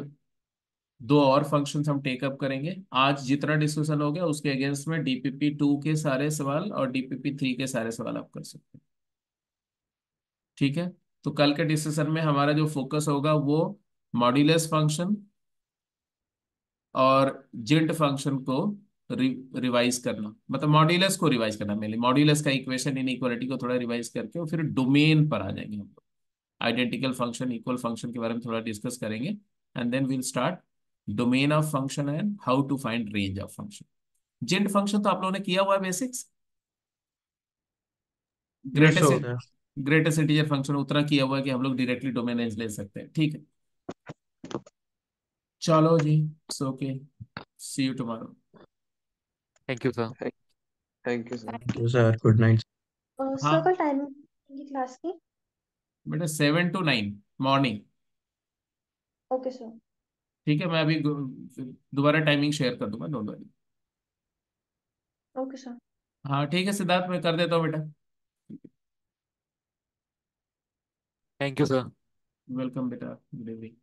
दो और फंक्शंस हम टेकअप करेंगे। आज जितना डिस्कशन हो गया उसके अगेंस्ट में DPP 2 के सारे सवाल और DPP 3 के सारे सवाल आप कर सकते हैं। ठीक है, तो कल के डिस्कशन में हमारा जो फोकस होगा वो मॉड्यूलस फंक्शन और जिंट फंक्शन को रिवाइज करना, मतलब मॉड्यूलस को रिवाइज करना, मेनली मॉड्यूलस का इक्वेशन इनइक्वालिटी को थोड़ा रिवाइज करके और फिर डोमेन पर आ जाएंगे हम लोग। आइडेंटिकल फंक्शन, इक्वल फंक्शन के बारे में थोड़ा डिस्कस करेंगे, and then will start domain of function and how to find range of function. जिंट फंक्शन तो आप लोगों ने किया हुआ है basics. Yes greatest sir. Greatest integer function उतना किया हुआ है कि हम लोग डायरेक्टली डोमेन रेंज ले सकते हैं। ठीक है, चलो जी, so okay, see you tomorrow. Thank you sir. Thank you sir. Thank you sir, good night. Sir हाँ कल टाइमिंग क्लास की? बेटा 7 to 9 मॉर्निंग। Okay sir. ठीक है, मैं अभी दोबारा टाइमिंग शेयर कर दूंगा, डोंट वरी। Okay sir. हाँ ठीक है सिद्धार्थ, मैं कर देता हूँ बेटा। Thank you sir. वेलकम बेटा, गुड इवनिंग।